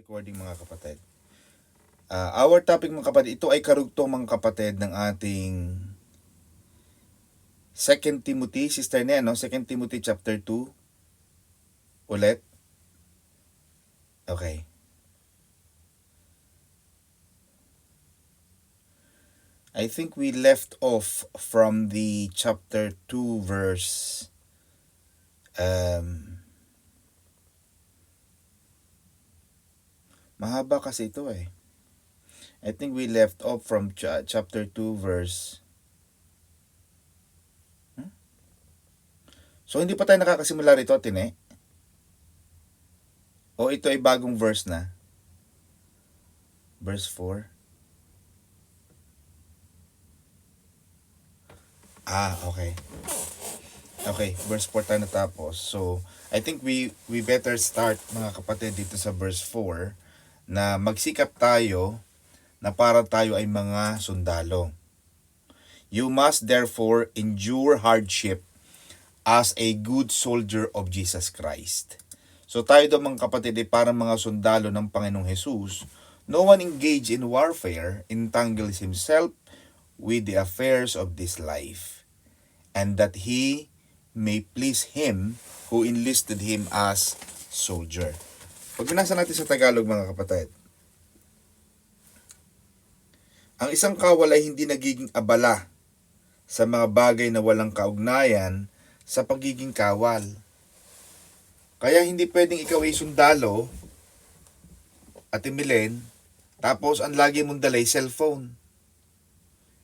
recording mga kapatid. Our topic mga kapatid, ito ay karugtong mga kapatid ng ating 2 Timothy, sister niya, no? 2 Timothy chapter 2. Ulit. Okay. I think we left off from the chapter 2 verse mahaba kasi ito eh. I think we left off from chapter 2 verse So hindi pa tayo nakakasimula rito, Tine? O ito ay bagong verse na? Verse 4. Okay. Okay, verse 4 tayo natapos. So, I think we better start mga kapatid dito sa verse 4 na magsikap tayo na para tayo ay mga sundalo. You must therefore endure hardship as a good soldier of Jesus Christ. So tayo daw mga kapatid ay parang mga sundalo ng Panginoong Jesus. No one engaged in warfare entangles himself with the affairs of this life, and that he may please him who enlisted him as soldier. Pag binasa natin sa Tagalog mga kapatid, ang isang kawal ay hindi nagiging abala sa mga bagay na walang kaugnayan sa pagiging kawal. Kaya hindi pwedeng ikaw ay sundalo at Milen, tapos ang lagi mong dalay cellphone.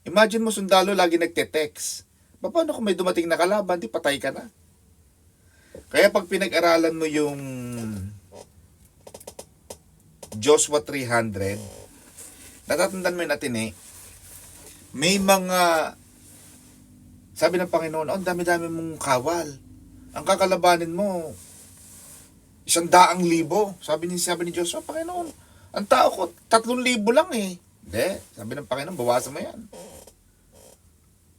Imagine mo sundalo lagi nagte-text. Paano kung may dumating na kalaban, di patay ka na? Kaya pag pinag-aralan mo yung Joshua 300, natatandaan mo natin may mga, sabi ng Panginoon, ang dami-dami mong kawal. Ang kakalabanin mo, 100,000. Sabi ni Joshua, Panginoon, ang tao ko, 3,000 lang eh. Hindi, sabi ng Panginoon, bawasan mo yan.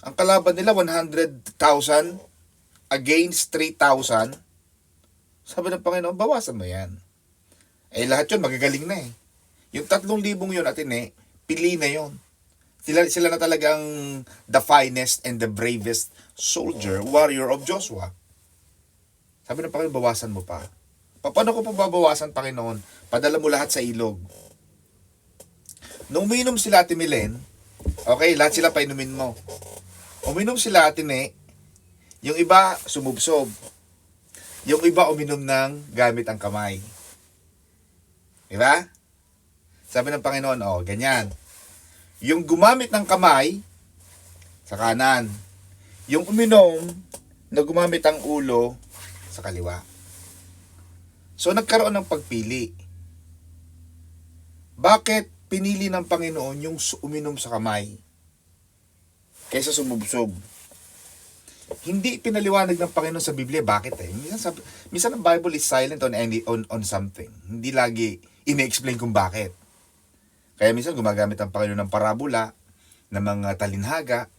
Ang kalaban nila, 100,000 against 3,000. Sabi ng Panginoon, bawasan mo yan. Lahat yun, magagaling na eh. Yung 3,000 yun, pili na yun. Sila na talagang the finest and the bravest soldier, warrior of Joshua. Sabi ng Panginoon, bawasan mo pa. Paano ko pababawasan, Panginoon? Padala mo lahat sa ilog. Nung uminom sila, Milen, okay, lahat sila painumin mo. Uminom sila, yung iba sumubsob. Yung iba uminom ng gamit ang kamay. Diba? Sabi ng Panginoon, ganyan. Yung gumamit ng kamay, sa kanan. Yung uminom, na gumamit ang ulo, sa kaliwa. So, nagkaroon ng pagpili. Bakit pinili ng Panginoon yung uminom sa kamay kaysa sumubsob? Hindi pinaliwanag ng Panginoon sa Biblia. Bakit minsan ang Bible is silent on something. Hindi lagi ine-explain kung bakit. Kaya minsan gumagamit ang Panginoon ng parabola, ng mga talinhaga.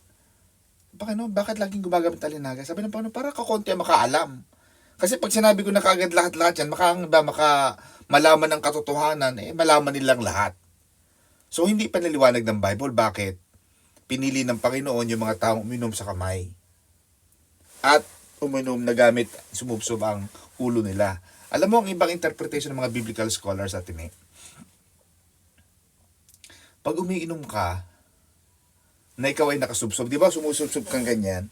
Panginoon, bakit laging gumagamit talinhaga? Sabi ng Panginoon, para kakonti ang makaalam. Kasi pag sinabi ko na kaagad lahat-lahat yan, malaman ng katotohanan, malaman nilang lahat. So, hindi pinaliwanag ng Bible. Bakit? Pinili ng Panginoon yung mga taong uminom sa kamay. At uminom na gamit, sumubsob ang ulo nila. Alam mo, ang ibang interpretation ng mga biblical scholars atin pag umiinom ka, na ikaw ay nakasubsob, di ba sumusubsob kang ganyan?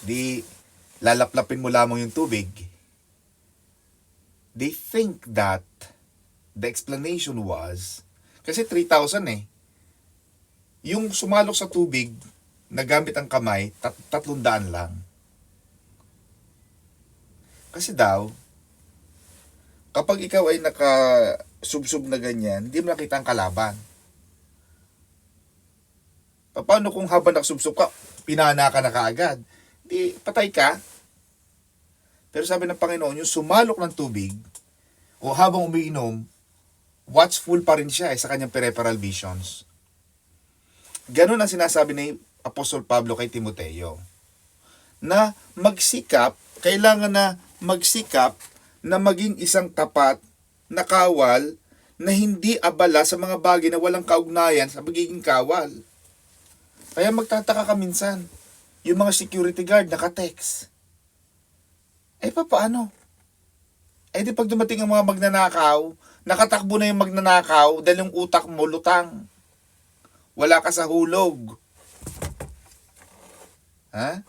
Di, lalaplapin mo lamang yung tubig. They think that the explanation was, kasi 3,000 yung sumalok sa tubig, na gamit ang kamay, 300 lang. Kasi daw, kapag ikaw ay nakasubsob na ganyan, hindi mo nakita ang kalaban. Paano kung habang nakasubsob ka, pinana ka na kaagad? Di, patay ka. Pero sabi ng Panginoon, yung sumalok ng tubig, o habang umiinom, watchful pa rin siya sa kanyang peripheral visions. Ganun ang sinasabi ni Apostol Pablo kay Timoteo. Na magsikap, kailangan na magsikap na maging isang tapat na kawal na hindi abala sa mga bagay na walang kaugnayan sa pagiging kawal. Kaya magtataka ka minsan, yung mga security guard naka-text. Paano? Di pag dumating ang mga magnanakaw, nakatakbo na yung magnanakaw dahil yung utak mo lutang. Wala ka sa hulog.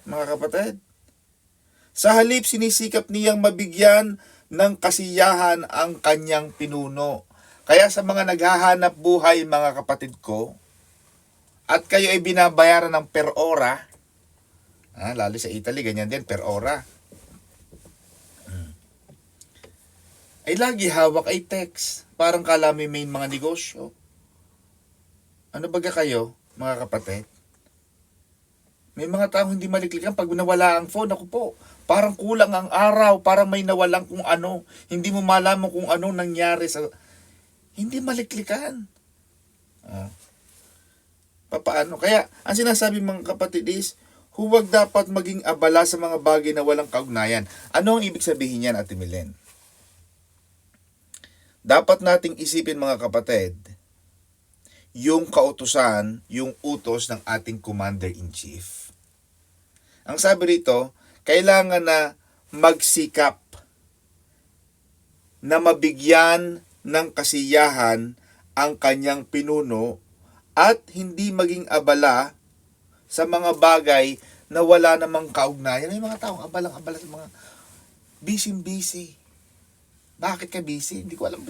Mga kapatid? Sa halip, sinisikap niyang mabigyan ng kasiyahan ang kanyang pinuno. Kaya sa mga naghahanap buhay, mga kapatid ko, at kayo ay binabayaran ng per ora, lalo sa Italy, ganyan din, per ora, ay lagi hawak ay text. Parang kala may mga negosyo. Ano baga kayo, mga kapatid? May mga taong hindi maliklikan pag nawala ang phone. Ako po, parang kulang ang araw, parang may nawalang kung ano. Hindi mo malaman kung ano nangyari sa... Hindi maliklikan. Paano? Kaya, ang sinasabi mga kapatid is, huwag dapat maging abala sa mga bagay na walang kaugnayan. Ano ang ibig sabihin yan, Ate Milen? Dapat nating isipin mga kapatid, yung kautusan, yung utos ng ating Commander-in-Chief. Ang sabi rito, kailangan na magsikap na mabigyan ng kasiyahan ang kanyang pinuno at hindi maging abala sa mga bagay na wala namang kaugnayan. May mga taong abalang-abala sa mga busy. Bakit ka busy? Hindi ko alam.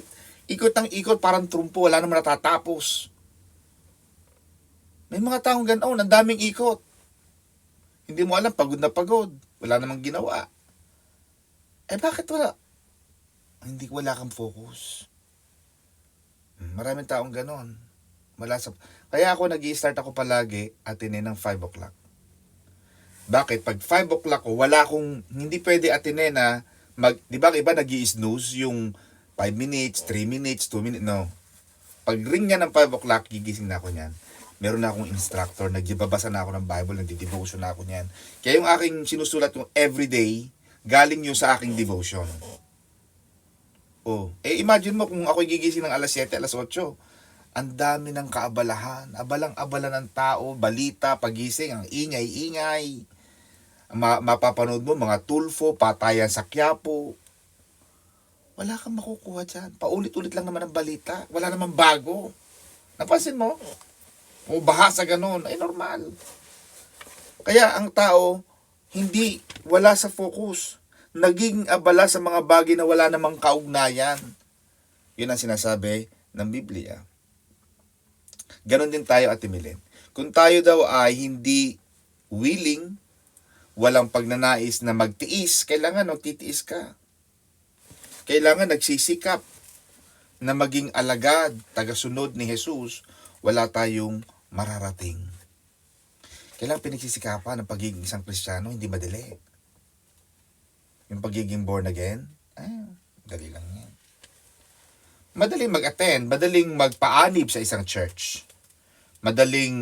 Ikot ng ikot, parang trumpo, wala naman natatapos. May mga taong ganoon, ang daming ikot. Hindi mo alam, pagod na pagod. Wala namang ginawa. Bakit wala? Hindi wala kang focus. Maraming taong ganoon. Kaya ako nag-i-start ako palagi atinin ng 5 o'clock. Bakit? Pag 5 o'clock ko, hindi pwede atinin na di ba iba nag-i-snooze yung 5 minutes, 3 minutes, 2 minutes, no. Pag ring niya ng 5 o'clock, gigising na ako niyan. Meron na akong instructor, nagbabasa na ako ng Bible, nagdi-devotion na ako niyan. Kaya yung aking sinusulat yung everyday, galing yun sa aking devotion. Imagine mo kung ako gigising ng alas 7, alas 8, ang dami ng kaabalahan, abalang-abala ng tao, balita, pagising, ang ingay-ingay. Mapapanood mo mga Tulfo, patayan sa Quiapo. Wala kang makukuha dyan. Paulit-ulit lang naman ang balita. Wala namang bago. Napansin mo? Baha sa ganun. Normal. Kaya ang tao, wala sa focus. Naging abala sa mga bagay na wala namang kaugnayan. Yun ang sinasabi ng Biblia. Ganon din tayo, Ate Milen. Kung tayo daw ay hindi willing, walang pagnanais na magtiis, kailangan magtitiis ka. Kailangan nagsisikap na maging alagad, tagasunod ni Jesus, wala tayong mararating. Kailangan pinagsisikapan ng pagiging isang Kristiyano, hindi madali. Yung pagiging born again, dali lang yan. Madaling mag-attend, madaling magpaanib sa isang church. Madaling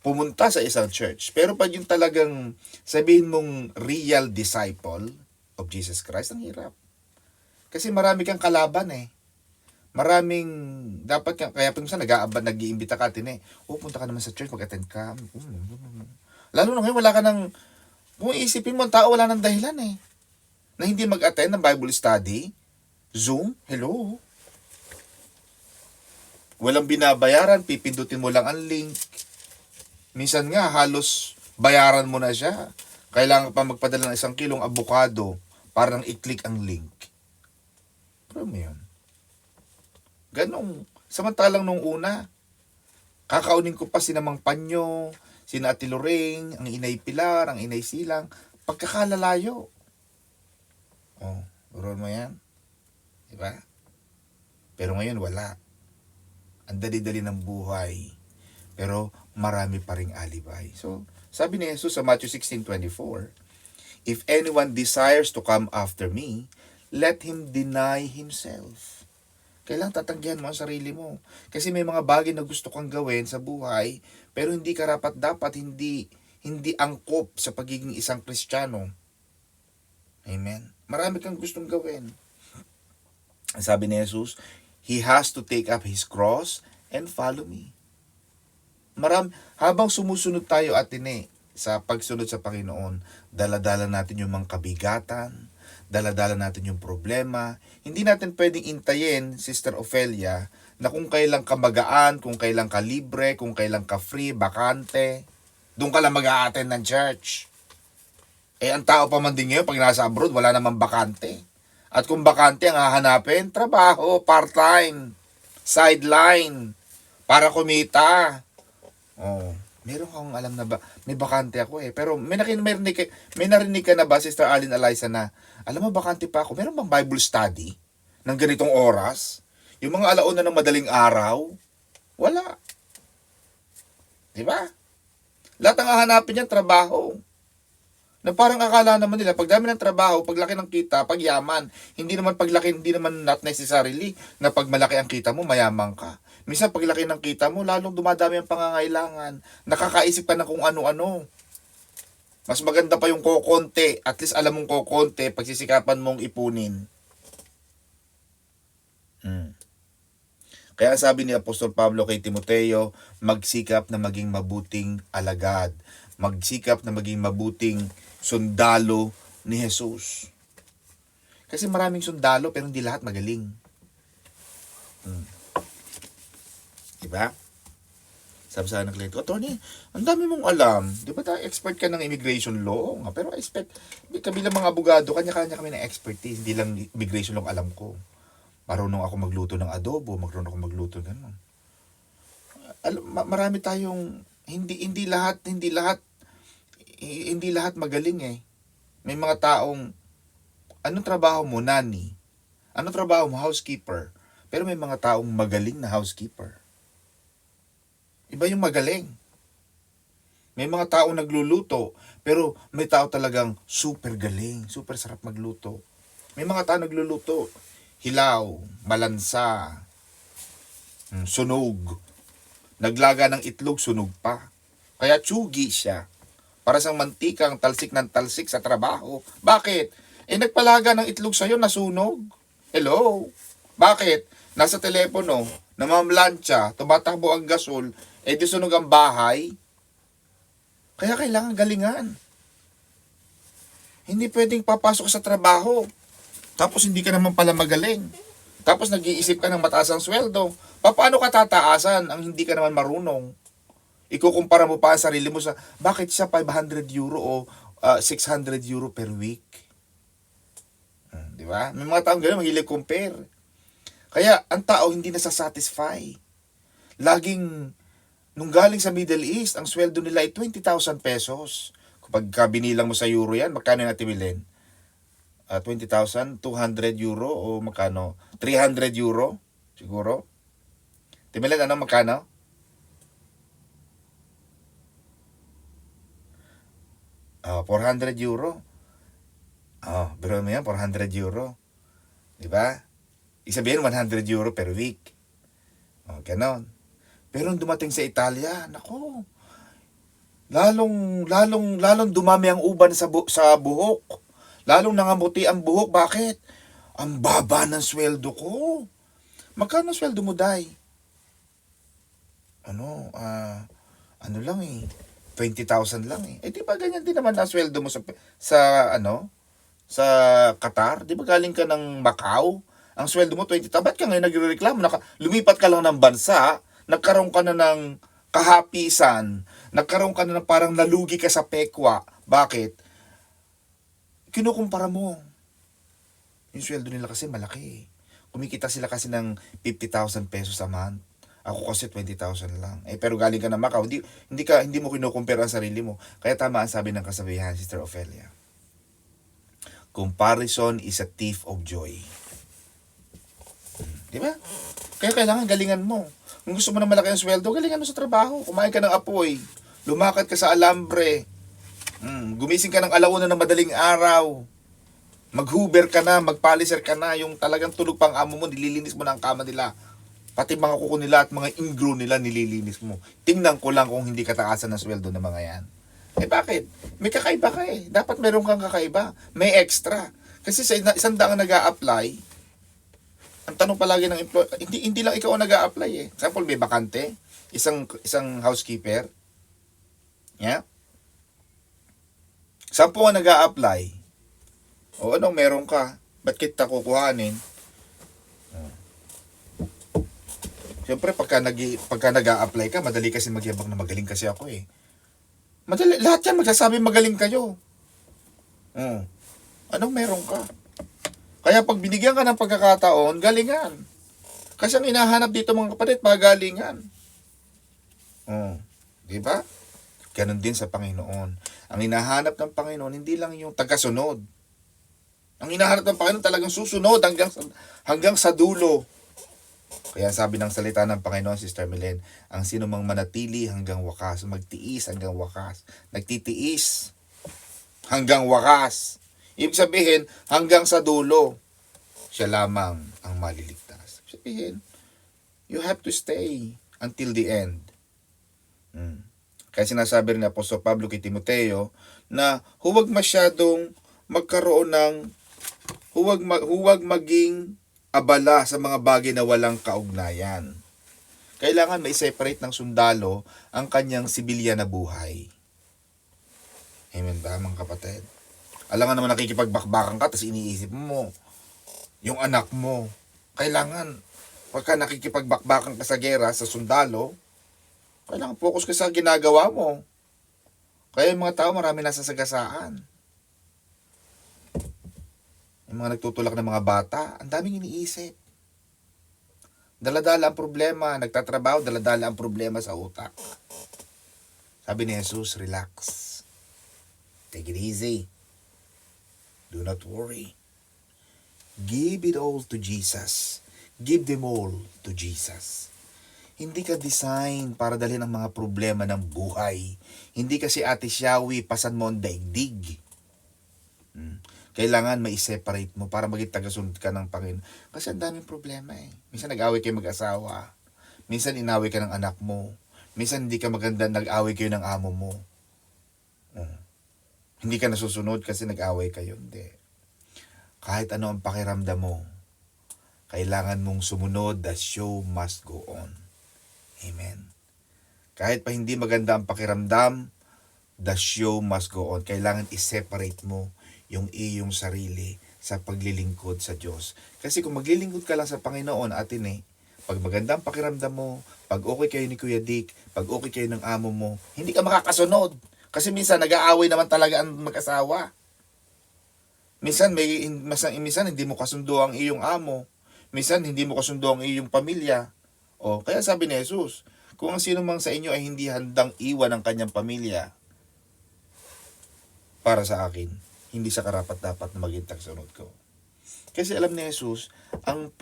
pumunta sa isang church. Pero pag yung talagang sabihin mong real disciple of Jesus Christ, ang hirap. Kasi marami kang kalaban Maraming, kaya pag minsan nag-iimbita ka punta ka naman sa church, mag-attend ka. Lalo na ngayon, wala ka ng, kung iisipin mo, ang tao wala ng dahilan na hindi mag-attend ng Bible study. Zoom, hello. Walang binabayaran, pipindutin mo lang ang link. Minsan nga, halos bayaran mo na siya. Kailangan pa magpadala ng 1 kilong avocado para nang i-click ang link. Pero mo yun. Ganong, samantalang nung una, kakaunin ko pa sinamang Panyo, sina Ate Lorraine, ang Inay Pilar, ang Inay Silang, pagkakalalayo. Bro mo yan? Diba? Pero ngayon wala. Ang dali-dali ng buhay. Pero marami pa ring alibay. So, sabi ni Jesus sa Matthew 16:24, if anyone desires to come after me, let him deny himself. Kailangan tatanggihan mo ang sarili mo. Kasi may mga bagay na gusto kang gawin sa buhay, pero hindi karapat-dapat, hindi angkop sa pagiging isang Kristiyano. Amen? Marami kang gustong gawin. Sabi ni Jesus, he has to take up his cross and follow me. Habang sumusunod tayo sa pagsunod sa Panginoon, dala-dala natin yung mga kabigatan, dala-dala natin yung problema. Hindi natin pwedeng intayin, Sister Ofelia, na kung kailan ka magaan, kung kailan ka libre, kung kailan ka free, bakante, doon ka lang mag-a-attend ng church. Ang tao pa man din ngayon, pag nasa abroad, wala namang bakante. At kung bakante ang hahanapin, trabaho, part-time, sideline, para kumita. Meron kang alam na ba, may bakante ako Pero may narinig ka na ba, Sister Alin Eliza, na, alam mo, bakante pa ako. Meron bang Bible study ng ganitong oras? Yung mga alauna ng madaling araw? Wala. Diba? Lahat ang hahanapin niyan, trabaho. Na parang akala naman nila, pag dami ng trabaho, paglaki ng kita, pagyaman. Hindi naman not necessarily na pag malaki ang kita mo, mayaman ka. Minsan paglaki ng kita mo, lalong dumadami ang pangangailangan. Nakakaisip ka na kung ano-ano. Mas maganda pa yung kokonti. At least alam mong kokonti, pagsisikapan mong ipunin. Kaya sabi ni Apostol Pablo kay Timoteo, magsikap na maging mabuting alagad. Magsikap na maging mabuting sundalo ni Jesus. Kasi maraming sundalo pero hindi lahat magaling. Diba? Sabi sa anak ko, Tony, ang dami mong alam. Di ba expert ka ng immigration law? Pero kami lang mga abogado, kanya-kanya kami ng expertise. Hindi lang immigration law alam ko. Marunong ako magluto ng adobo, marunong ako magluto ng gano'n. Marami tayong hindi lahat magaling May mga taong anong trabaho mo, nanny? Anong trabaho mo, housekeeper? Pero may mga taong magaling na housekeeper. Iba yung magaling. May mga taong nagluluto, pero may tao talagang super galing, super sarap magluto. May mga tao nagluluto, hilaw, malansa, sunog. Naglaga ng itlog, sunog pa. Kaya tsugi siya. Para sa mantikang talsik ng talsik sa trabaho. Bakit? Nagpalaga ng itlog sa'yo, nasunog. Hello? Bakit? Nasa telepono, namamlansya, tumatakbo ang gasol, di sunog ang bahay. Kaya kailangan galingan. Hindi pwedeng papasok sa trabaho. Tapos hindi ka naman pala magaling. Tapos nag-iisip ka ng mataas ang sweldo. Paano ka tataasan ang hindi ka naman marunong? Ikukumpara mo pa ang sarili mo sa, bakit siya 500 euro o 600 euro per week? Di ba? May mga taong gano'n, mahilig compare. Kaya ang tao hindi nasasatisfy. Laging, nung galing sa Middle East, ang sweldo nila ay 20,000 pesos. Kapag binilang mo sa euro yan, magkano natin bilhin? 20,000, 200 euro o magkano? 300 euro? Siguro? Timilan, magkano? Oh, 400 euro. Pero mo yan, 400 euro. Diba? Isabihin, 100 euro per week. Ganon. Pero nung dumating sa Italia, nako, lalong dumami ang uban sa buhok. Lalong nangamuti ang buhok. Bakit? Ang baba ng sweldo ko. Magkano sweldo mo, Day? Ano lang 20,000 lang Di ba ganyan din naman ang sweldo mo sa Qatar? Di ba galing ka ng Macau? Ang sweldo mo 20,000. Ba't ka ngayon nagrereklamo? Lumipat ka lang ng bansa, nagkaroon ka na ng kahapisan, nagkaroon ka na ng parang nalugi ka sa pekwa. Bakit? Kinukumpara mo. Yung sweldo nila kasi malaki. Kumikita sila kasi ng 50,000 pesos a month. Ako kasi 20,000 lang. Pero galing ka na Macau, hindi mo kinukumpara ang sarili mo. Kaya tama ang sabi ng kasabihan, Sister Ofelia. Comparison is a thief of joy. Di ba? Kaya kailangan galingan mo. Kung gusto mo na malaki ang sweldo, galingan mo sa trabaho. Kumain ka ng apoy. Lumakad ka sa alambre. Gumising ka ng alauna ng madaling araw. Mag-hoover ka na, mag-polisher ka na. Yung talagang tulog pang amo mo, nililinis mo na ang kama nila. Pati mga kuko nila at mga ingro nila nililinis mo. Tingnan ko lang kung hindi kataasan ng sweldo ng mga yan. Bakit? May kakaiba ka Dapat meron kang kakaiba. May extra. Kasi sa isang daang nag-a-apply, Ang tanong palagi ng employer, hindi lang ikaw ang nag-a-apply eh. Example, may bakante, isang housekeeper. Yeah? 10 ang nag-a-apply. O anong meron ka? Ba't kita kukuhanin? Siyempre, pagka nag-a-apply ka, madali kasi magyabang na magaling kasi ako eh. Madali, lahat yan magsasabi magaling kayo. Anong meron ka? Kaya pag binigyan ka ng pagkakataon, galingan. Kasi ang hinahanap dito mga kapatid, pagalingan. Di ba? Ganon din sa Panginoon. Ang hinahanap ng Panginoon, hindi lang yung tagasunod. Ang hinahanap ng Panginoon talagang susunod hanggang sa dulo. Kaya sabi ng salita ng Panginoon, Sister Milen, ang sino mang manatili hanggang wakas, magtiis hanggang wakas, nagtitiis hanggang wakas. Ibig sabihin, hanggang sa dulo, siya lamang ang maliligtas. Ibig sabihin, you have to stay until the end. Kaya sinasabi rin ni Apostol Pablo kay Timoteo na huwag masyadong magkaroon ng, huwag maging abala sa mga bagay na walang kaugnayan. Kailangan may separate ng sundalo ang kanyang sibilyan na buhay. Amen ba mga kapatid? Alam nga naman nakikipagbakbakan ka tapos iniisip mo yung anak mo. Kailangan pagka nakikipagbakbakan ka sa gera, sa sundalo, kailangan focus ka sa ginagawa mo. Kaya yung mga tao marami nasa sagasaan. Yung mga nagtutulak ng mga bata, ang daming iniisip. Daladala ang problema, nagtatrabaho, daladala ang problema sa utak. Sabi ni Jesus, relax. Take it easy. Do not worry. Give it all to Jesus. Give them all to Jesus. Hindi ka design para dalhin ang mga problema ng buhay. Hindi kasi Ate Shawi, pasan mo ang daigdig. Kailangan mai-separate mo para maging tagasunod ka ng Panginoon. Kasi ang daming problema eh. Minsan nag-away kayo mag-asawa. Minsan inaway ka ng anak mo. Minsan hindi ka maganda, nag-away kayo ng amo mo. Hindi ka nasusunod kasi nag-away kayo. Hindi. Kahit ano ang pakiramdam mo, kailangan mong sumunod. The show must go on. Amen. Kahit pa hindi maganda ang pakiramdam, the show must go on. Kailangan i-separate mo yung iyong sarili sa paglilingkod sa Diyos. Kasi kung maglilingkod ka lang sa Panginoon, pag maganda ang pakiramdam mo, pag okay kayo ni Kuya Dick, pag okay kayo ng amo mo, hindi ka makakasunod. Kasi minsan nag-aaway naman talaga ang mag-asawa. Minsan hindi mo kasundo ang iyong amo. Minsan hindi mo kasundo ang iyong pamilya. Kaya sabi ni Jesus, kung ang sino mang sa inyo ay hindi handang iwan ang kanyang pamilya para sa akin, hindi sa karapat-dapat na maging tagasunod ko. Kasi alam ni Jesus, ang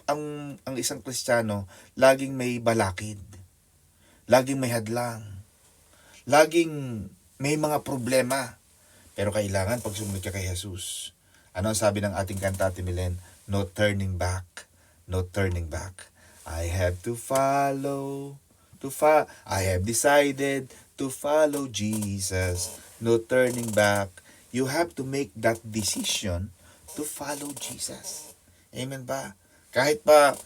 isang Kristiyano, laging may balakid. Laging may hadlang. Laging may mga problema. Pero kailangan pag sumunod ka kay Jesus, ano ang sabi ng ating kanta, Ate Milen? No turning back. No turning back. I have to follow. I have decided to follow Jesus. No turning back. You have to make that decision to follow Jesus. Amen ba? Kahit pa,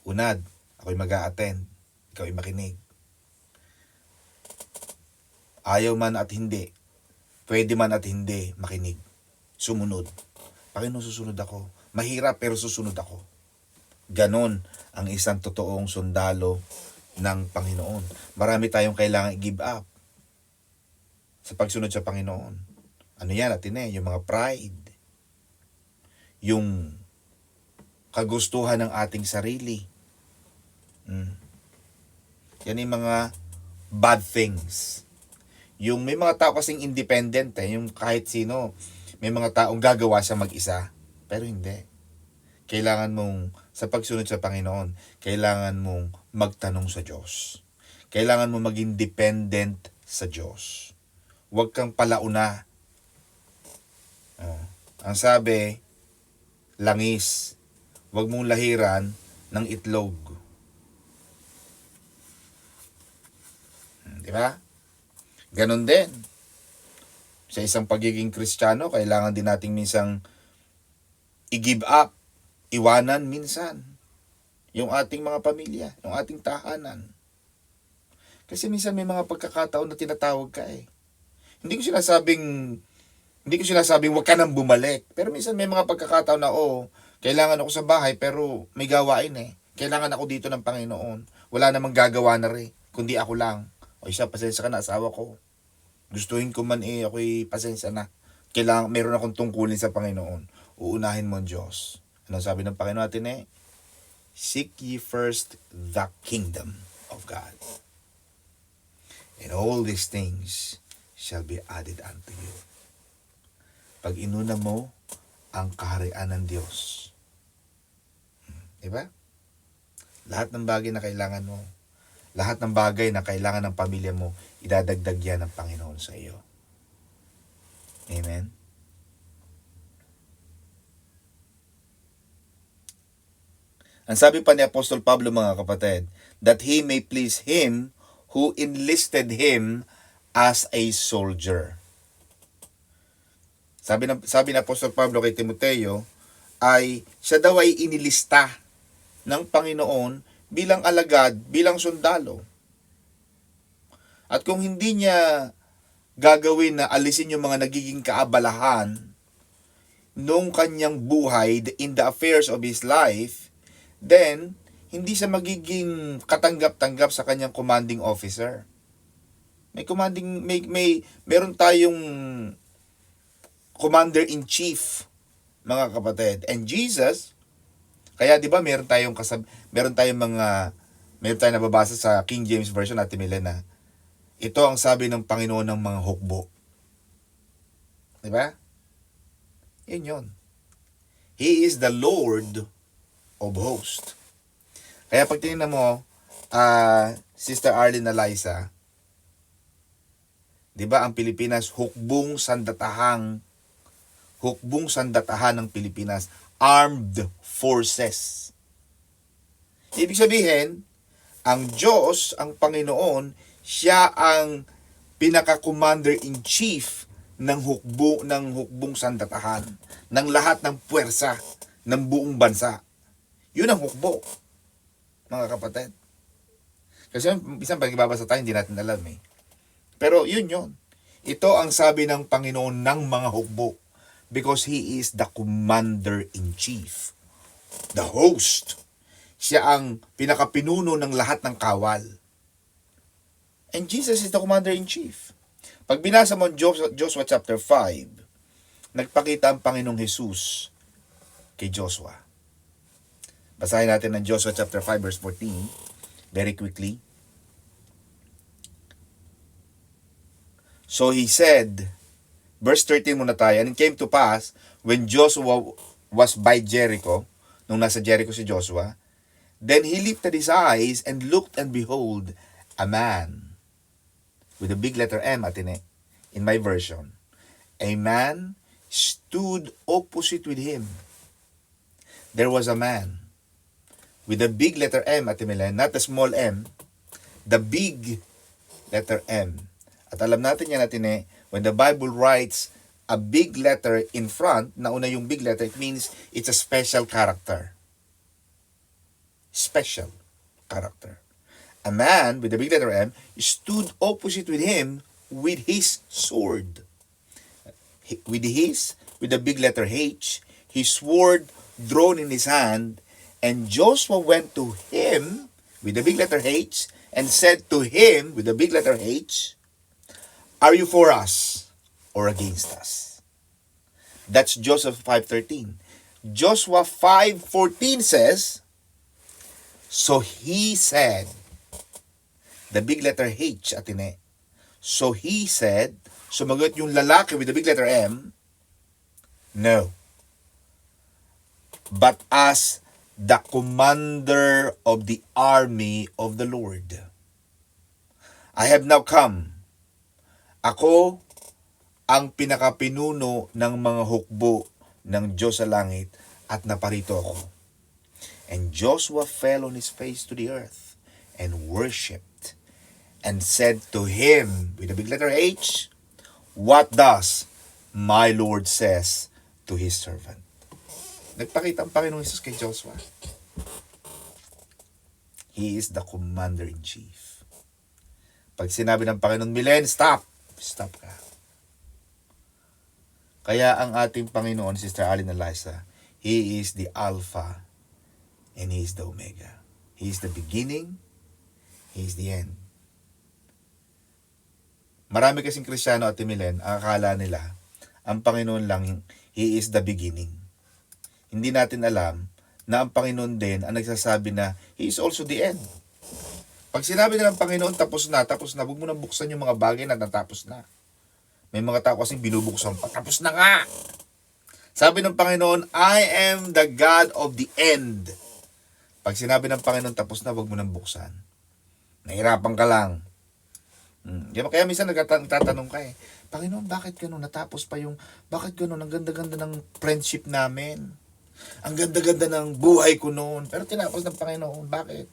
unad, ako'y mag-a-attend, ikaw ay makinig. Ayaw man at hindi, pwede man at hindi, makinig. Sumunod. Panginoon, susunod ako. Mahirap pero susunod ako. Ganon ang isang totoong sundalo ng Panginoon. Marami tayong kailangan i-give up sa pagsunod sa Panginoon. Ano yan natin yung mga pride, yung kagustuhan ng ating sarili. Yan yung mga bad things. Yung may mga tao kasing independent yung kahit sino, may mga taong gagawa siya mag-isa, pero hindi. Kailangan mong, sa pagsunod sa Panginoon, kailangan mong magtanong sa Diyos. Kailangan mong maging dependent sa Diyos. Huwag kang palauna. Ang sabi, langis. Huwag mong lahiran ng itlog. Di ba? Ganon din. Sa isang pagiging Kristiyano, kailangan din nating minsang i-give up iwanan minsan yung ating mga pamilya, yung ating tahanan. Kasi minsan may mga pagkakataon na tinatawag ka eh. Hindi ko sinasabing wag ka nang bumalik. Pero minsan may mga pagkakataon na kailangan ako sa bahay pero may gawain eh. Kailangan ako dito ng Panginoon. Wala namang gagawa na rin, kundi ako lang. O isa, pasensya ka na, asawa ko. Gustuhin ko man ako'y pasensya na. Meron akong tungkulin sa Panginoon. Uunahin mo ang Diyos. Ano sabi ng Panginoon natin Seek ye first the kingdom of God. And all these things shall be added unto you. Pag inuna mo ang kaharian ng Diyos. Diba? Lahat ng bagay na kailangan mo, lahat ng bagay na kailangan ng pamilya mo, idadagdag yan ng Panginoon sa iyo. Amen? Ang sabi pa ni Apostol Pablo, mga kapatid, that he may please him who enlisted him as a soldier. Sabi ni Apostol Pablo kay Timoteo, ay siya daw ay inilista ng Panginoon bilang alagad, bilang sundalo. At kung hindi niya gagawin na alisin yung mga nagiging kaabalahan nung kanyang buhay in the affairs of his life, then hindi siya magiging katanggap-tanggap sa kanyang commanding officer. Meron tayong commander-in-chief, mga kapatid. And Jesus, kaya 'di ba meron tayong nababasa sa King James Version natin Milena. Ito ang sabi ng Panginoon ng mga hukbo. 'Di ba? Yun. He is the Lord of hosts. Kaya pag tingnan mo, Sister Arlene Eliza, 'di ba ang Pilipinas hukbong sandatahan ng Pilipinas, armed forces. Ibig sabihin, ang Diyos, ang Panginoon, siya ang pinaka-commander-in-chief ng hukbong sandatahan, ng lahat ng puwersa ng buong bansa. Yun ang hukbo, mga kapatid. Kasi isang pag ibabasa tayo, hindi natin alam eh. Pero yun. Ito ang sabi ng Panginoon ng mga hukbo. Because He is the commander-in-chief. The host. Siya ang pinakapinuno ng lahat ng kawal. And Jesus is the commander-in-chief. Pag binasa mo Joshua chapter 5, nagpakita ang Panginoong Jesus kay Joshua. Basahin natin ang Joshua chapter 5 verse 14 very quickly. So he said, verse 13 muna tayo, and it came to pass when Joshua was by Jericho, nung nasa Jericho si Joshua, then he lifted his eyes and looked, and behold, a man with a big letter M in my version. A man stood opposite with him. There was a man with a big letter M, not the small m, the big letter M. At alam natin yan when the Bible writes a big letter in front, nauna yung big letter, it means it's a special character. Special character. A man with the big letter M stood opposite with him with his sword. With the big letter H, his sword drawn in his hand, and Joshua went to him with the big letter H and said to him with the big letter H, are you for us or against us? That's Joshua 5:13. Joshua 5:14 says, so he said, the big letter H so he said, sumagot yung lalaki with the big letter M, no. But as the commander of the army of the Lord, I have now come. Ako ang pinakapinuno ng mga hukbo ng Diyos sa langit at naparito ako. And Joshua fell on his face to the earth and worshipped and said to him with the big letter H, what does my Lord says to his servant? Nagpakita ang Panginoong Jesus kay Joshua. He is the commander-in-chief. Pag sinabi ng Panginoon, Milen, stop! Stop ka. Kaya ang ating Panginoon, Sister Allen Eliza, He is the Alpha and He is the Omega. He is the beginning, He is the end. Marami kasing Kristiyano at Milen, ang akala nila, ang Panginoon lang, He is the beginning. Hindi natin alam na ang Panginoon din ang nagsasabi na He is also the end. Pag sinabi na ng Panginoon, tapos na, huwag mo nang buksan yung mga bagay na natapos na. May mga tao kasing binubuksan pa, tapos na nga. Sabi ng Panginoon, I am the God of the end. Pag sinabi ng Panginoon, tapos na, huwag mo nang buksan. Nahirapan ka lang. Kaya minsan nagtatanong ka Panginoon, bakit gano'n? Natapos pa bakit gano'n? Ang ganda-ganda ng friendship namin. Ang ganda-ganda ng buhay ko noon. Pero tinapos ng Panginoon. Bakit?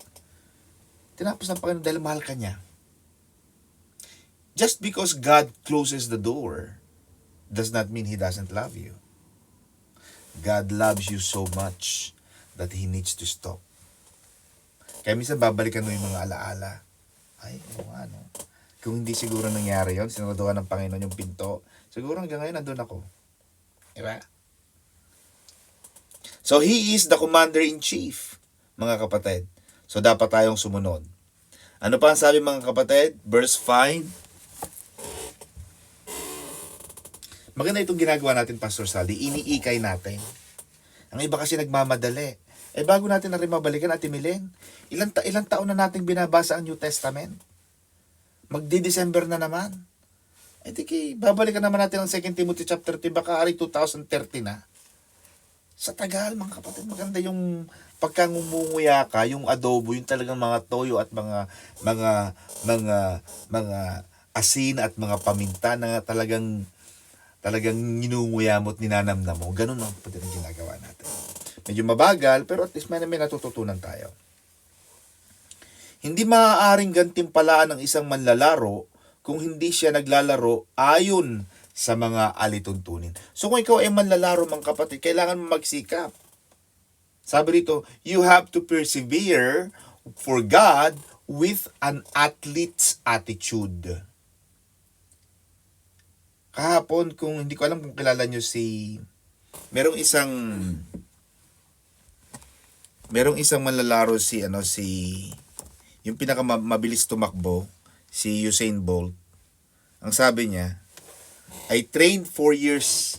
Tinapos ng Panginoon dahil mahal ka niya. Just because God closes the door does not mean He doesn't love you. God loves you so much that He needs to stop. Kaya minsan babalikan mo yung mga alaala. Ay, ano. Kung hindi siguro nangyari yon, sinuraduhan ng Panginoon yung pinto, siguro hanggang ngayon nandun ako. Diba? So, He is the commander-in-chief, mga kapatid. So, dapat tayong sumunod. Ano pa ang sabi mga kapatid? Verse 5. Maganda itong ginagawa natin, Pastor Saldi. Iniikay natin. Ang iba kasi nagmamadali. Bago natin na rin mabalikan, Ate Milen, ilang taon na nating binabasa ang New Testament? Magdi-December na naman. Babalikan naman natin ang 2 Timothy chapter 3, baka ari 2030 na. Sa tagal, mga kapatid, maganda yung pagkangumunguya ka, yung adobo, yung talagang mga toyo at mga asin at mga paminta na talagang ninunguya mo at ninanamnam mo. Ganun ang kapatid ang ginagawa natin. Medyo mabagal, pero at least may natututunan tayo. Hindi maaaring gantimpalaan ng isang manlalaro kung hindi siya naglalaro ayon sa mga alituntunin. So kung ikaw ay manlalaro, mga kapatid, kailangan mo magsikap. Sabi rito, you have to persevere for God with an athlete's attitude. Kahapon, kung hindi ko alam kung kilala nyo merong isang manlalaro yung pinakamabilis tumakbo, si Usain Bolt. Ang sabi niya, I trained 4 years.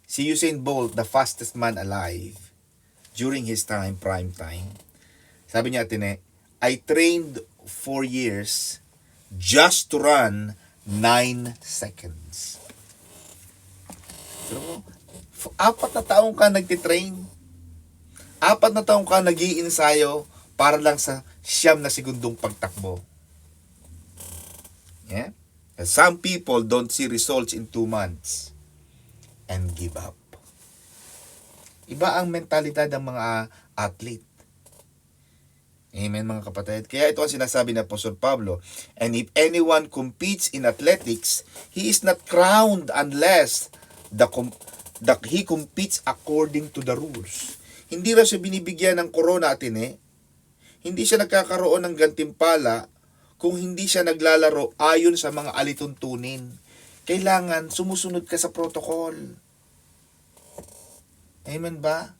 Si Usain Bolt, the fastest man alive, during his prime time. Sabi niya, Atine, I trained 4 years just to run 9 seconds. So, 4 na taong ka nagtitrain. 4 na taong ka nag-iinsayo para lang sa 9 na segundong pagtakbo. Yeah? And some people don't see results in 2 months and give up. Iba ang mentalidad ng mga athlete. Amen, mga kapatid. Kaya ito ang sinasabi ni Apostol Pablo. And if anyone competes in athletics, he is not crowned unless he competes according to the rules. Hindi raw siya binibigyan ng corona, Atine. Hindi siya nagkakaroon ng gantimpala kung hindi siya naglalaro ayon sa mga alituntunin. Kailangan sumusunod ka sa protocol. Amen ba?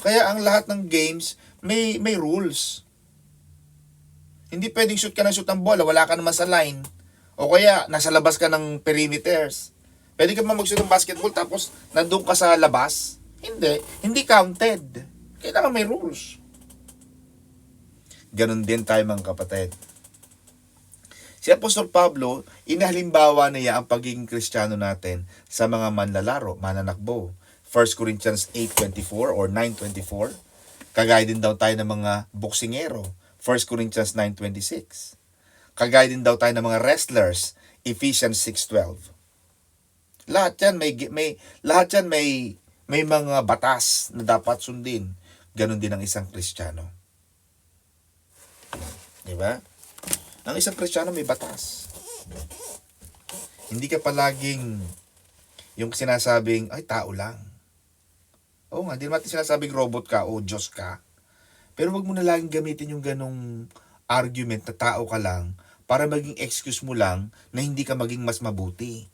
Kaya ang lahat ng games may rules. Hindi pwedeng shoot ka ng shoot ng bola, wala ka naman sa line. O kaya nasa labas ka ng perimeters. Pwede ka mag-shoot ng basketball tapos nandun ka sa labas. Hindi counted. Kailangan may rules. Ganon din tayo, mga kapatid. Si Apostol Pablo, inahalimbawa niya ang pagiging Kristiyano natin sa mga manlalaro, mananakbo. 1 Corinthians 8:24 or 9:24. Kagaya din daw tayo ng mga boksingero. 1 Corinthians 9:26. Kagaya din daw tayo ng mga wrestlers. Ephesians 6:12. Lahat yan may mga batas na dapat sundin. Ganon din ang isang Kristiyano. Diba? Ang isang Kristiyano may batas. Hindi ka palaging yung sinasabing, ay, tao lang. Oo nga, hindi naman natin sinasabing robot ka o Diyos ka. Pero wag mo na laging gamitin yung ganong argument na tao ka lang para maging excuse mo lang na hindi ka maging mas mabuti.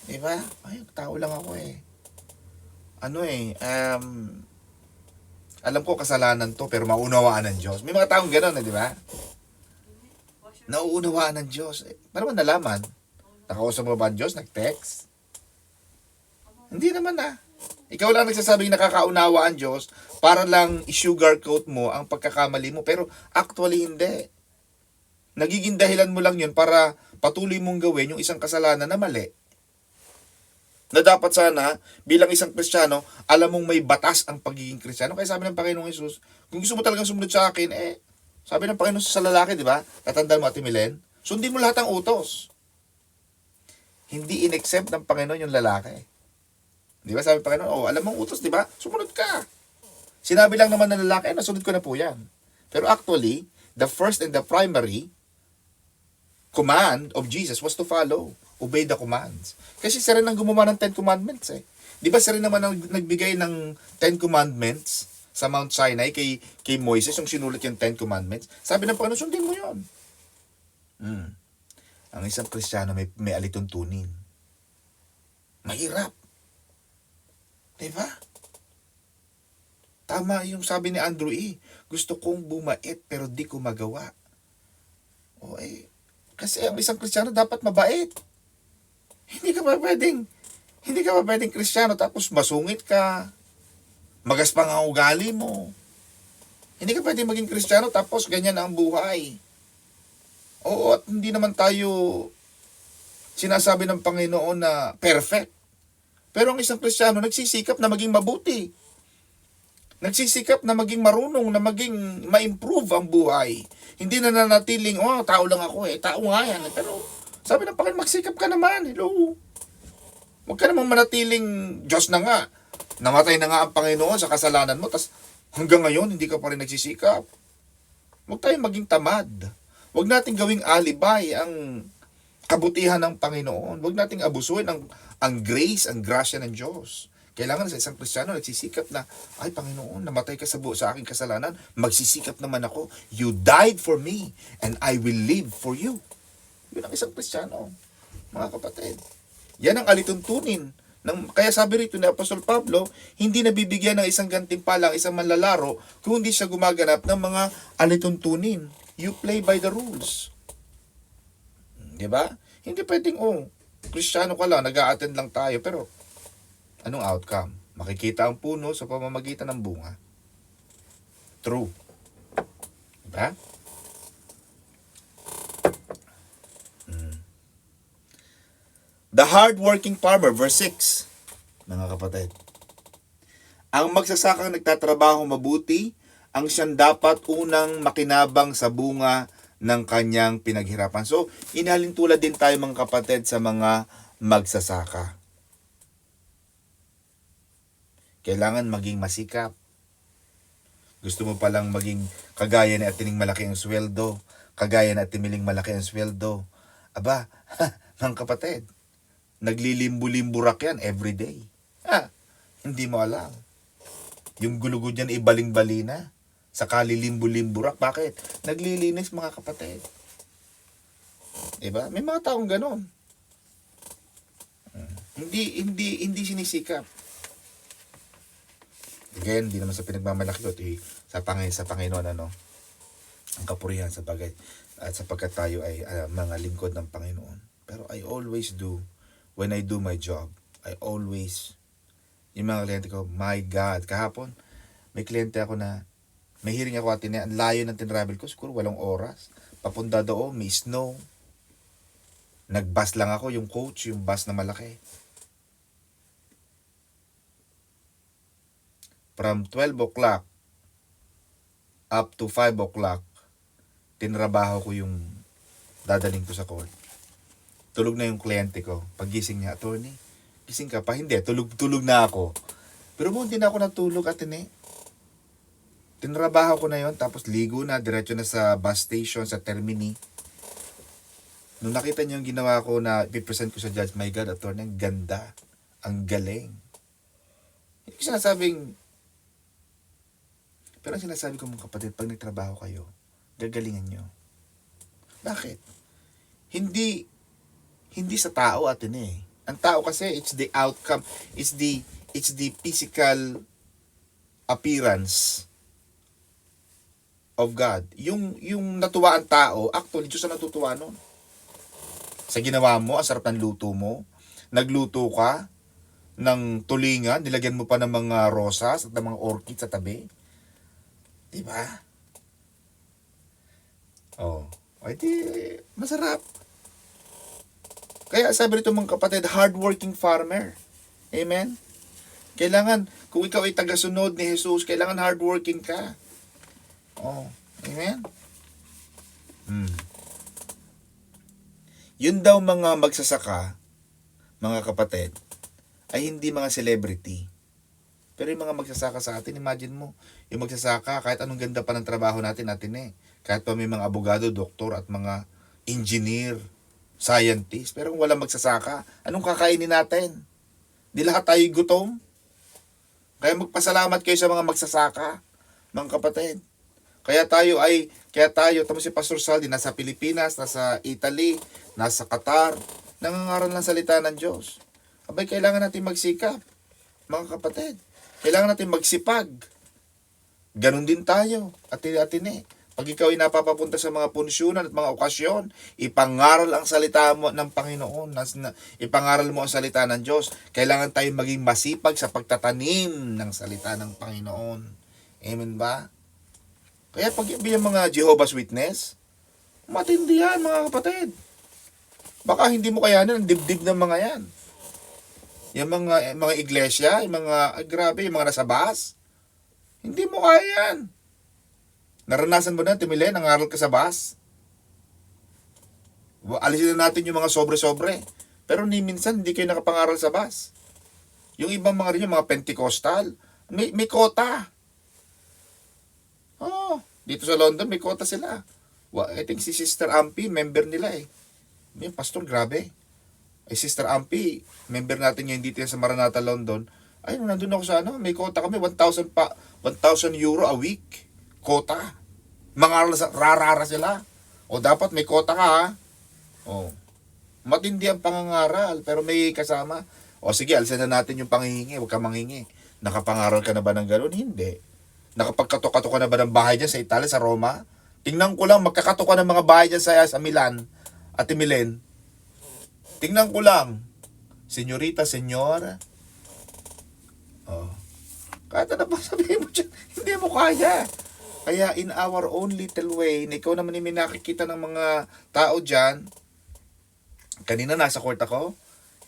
Diba? Ay, tao lang ako eh. Alam ko kasalanan to pero maunawaan ng Diyos. May mga taong gano'n di ba? Nauunawaan ng Diyos. Paano mo nalaman? Nakausap mo ba ang Diyos? Nag-text? Hindi naman Ikaw lang nagsasabing nakakaunawa ang Diyos para lang i-sugarcoat mo ang pagkakamali mo. Pero actually hindi. Nagiging dahilan mo lang yun para patuloy mong gawin yung isang kasalanan na mali. Na dapat sana, bilang isang Kristiyano, alam mong may batas ang pagiging Kristiyano. Kaya sabi ng Panginoong Hesus, kung gusto mo talagang sumunod sa akin, sabi ng Panginoon sa lalaki, di ba? Tatandaan mo, Ate Milen, sundin mo lahat ng utos. Hindi in-accept ng Panginoon yung lalaki. Di ba? Sabi ng Panginoon, alam mong utos, di ba? Sumunod ka. Sinabi lang naman ng lalaki, nasunod ko na po yan. Pero actually, the first and the primary command of Jesus was to follow. Obey the commands. Kasi siya rin ang gumawa ng 10 Commandments Di ba siya rin naman ang nagbigay ng 10 Commandments sa Mount Sinai kay Moises, yung sinulat yung 10 Commandments. Sabi ng Panginoon, sundin mo yun. Ang isang Kristiyano may alituntunin. Mahirap. Di ba? Tama yung sabi ni Andrew gusto kong bumait pero di ko magawa. Kasi ang isang Kristiyano dapat mabait. Hindi ka pa pwedeng Kristiyano tapos masungit ka. Magaspang ang ugali mo. Hindi ka pwedeng maging Kristiyano tapos ganyan ang buhay. Oo, at hindi naman tayo sinasabi ng Panginoon na perfect. Pero ang isang Kristiyano nagsisikap na maging mabuti. Nagsisikap na maging marunong, na maging ma-improve ang buhay. Hindi na nanatiling, tao lang ako tao nga yan. Pero sabi ng Panginoon, magsikap ka naman. Hello. Huwag ka namang manatiling Diyos na nga. Namatay na nga ang Panginoon sa kasalanan mo, tas hanggang ngayon, hindi ka pa rin nagsisikap. Huwag tayong maging tamad. Huwag nating gawing alibay ang kabutihan ng Panginoon. Huwag nating abusuin ang grace, ang grasya ng Diyos. Kailangan sa isang Kristiyano nagsisikap na, ay Panginoon, namatay ka sa aking kasalanan, magsisikap naman ako. You died for me, and I will live for you. Yun ang isang Kristiyano, mga kapatid. Yan ang alituntunin. Kaya sabi rito ni Apostol Pablo, hindi nabibigyan ng isang gantimpala, isang manlalaro, kung hindi siya gumaganap ng mga alituntunin. You play by the rules. Diba? Hindi pwedeng, Kristiyano ka lang, nag-a-attend lang tayo, pero anong outcome? Makikita ang puno sa pamamagitan ng bunga. True. Diba? The hard-working farmer, verse 6. Mga kapatid. Ang magsasakang nagtatrabaho mabuti, ang siyang dapat unang makinabang sa bunga ng kanyang pinaghirapan. So, inalintulad din tayo mga kapatid sa mga magsasaka. Kailangan maging masikap. Gusto mo palang maging kagaya ni Atining malaki ang sweldo, kagaya ni Atimiling malaki ang sweldo. Aba, mga kapatid, naglilimbo-limburak yan everyday. Hindi mo alam. Yung gulugod yan ibaling-bali na. Sakali limbo-limburak. Bakit? Naglilinis mga kapatid. Diba? May mga taong ganon. Hindi sinisikap. Again, hindi naman sa pinagmamalaki ko sa Panginoon ang kapurihan sa bagay at sapagkat tayo ay mga lingkod ng Panginoon. Pero I always do, when I do my job, I always, yung mga kliyente ko, my God, kahapon may kliyente ako na may hearing ako at ang layo ng tinravel ko, siguro 8 oras, papunta doon, may snow, nag-bus lang ako, yung coach, yung bus na malaki. From 12 o'clock up to 5 o'clock, tinrabaho ko yung dadaling ko sa court. Tulog na yung kliyente ko. Paggising niya, attorney, gising ka pa? Hindi, tulog na ako. Pero hindi na ako natulog, Atene. Tinrabaho ko na yon, tapos ligo na, diretso na sa bus station, sa termini. Nung nakita niyo yung ginawa ko na ipipresent ko sa judge, my God, attorney, ang ganda. Ang galing. Hindi ko sinasabing, pero ang sinasabi ko mga kapatid, pag nagtrabaho kayo, gagalingan nyo. Bakit? Hindi sa tao atin eh. Ang tao kasi, it's the outcome, it's the physical appearance of God. Yung natuwa ang tao, actually, Diyos ang natutuwa nun. Sa ginawa mo, ang sarap ng luto mo, nagluto ka ng tulingan, nilagyan mo pa ng mga rosas at ng mga orchids sa tabi. Diba? Oh, ay di, masarap. Kaya sabi rito mga kapatid, hardworking farmer. Amen? Kailangan, kung ikaw ay tagasunod ni Jesus, kailangan hardworking ka. Oh, amen? Yun daw mga magsasaka, mga kapatid, ay hindi mga celebrity. Pero yung mga magsasaka sa atin, imagine mo, yung magsasaka, kahit anong ganda pa ng trabaho natin eh. Kahit pa may mga abogado, doktor, at mga engineer, scientist. Pero kung walang magsasaka, anong kakainin natin? Di lahat tayo gutom. Kaya magpasalamat kayo sa mga magsasaka, mga kapatid. Kaya tayo, tamo si Pastor Saldi, nasa Pilipinas, nasa Italy, nasa Qatar, nangangaral ng salita ng Diyos. Abay, kailangan natin magsikap, mga kapatid. Kailangan natin magsipag. Ganon din tayo, atine. Pag ikaw ay napapapunta sa mga punsyonan at mga okasyon, ipangaral ang salita mo ng Panginoon, ipangaral mo ang salita ng Diyos. Kailangan tayong maging masipag sa pagtatanim ng salita ng Panginoon. Amen ba? Kaya pag yung mga Jehovah's Witness, matindi yan mga kapatid. Baka hindi mo kayanin ang dibdib ng mga yan. Yung mga iglesia, yung mga, grabe, yung mga nasa bus, hindi mo kaya yan. Naranasan mo na, Timilen, nangaral ka sa bus? Alisin na natin yung mga sobre-sobre. Pero ni minsan, hindi kayo nakapangaral sa bus. Yung ibang mga rin, yung mga Pentecostal, may kota. Oh, dito sa London, may kota sila. I think si Sister Ampi, member nila eh. Yung pastor, grabe. Sister Ampi, member natin ngayon dito sa Maranatha, London. Ay, nandun ako sa may kota kami, 1,000 euro a week. Kota. Mangaral sa rarara sila. O dapat may kota ka ha. O. Matindi ang pangangaral, pero may kasama. O sige, alisan na natin yung panghihingi, huwag ka manghingi. Nakapangaral ka na ba ng gano'n? Hindi. Nakapagkato-kato ka na ba ng bahay dyan sa Italia, sa Roma? Tingnan ko lang, magkakato ka ng mga bahay dyan sa Milan at Milen. Tingnan ko lang. Senyorita, senyor. Oh. Kahit ano pa sabihin mo dyan, hindi mo kaya. Kaya in our own little way, na ikaw naman may nakikita ng mga tao dyan. Kanina nasa court ako.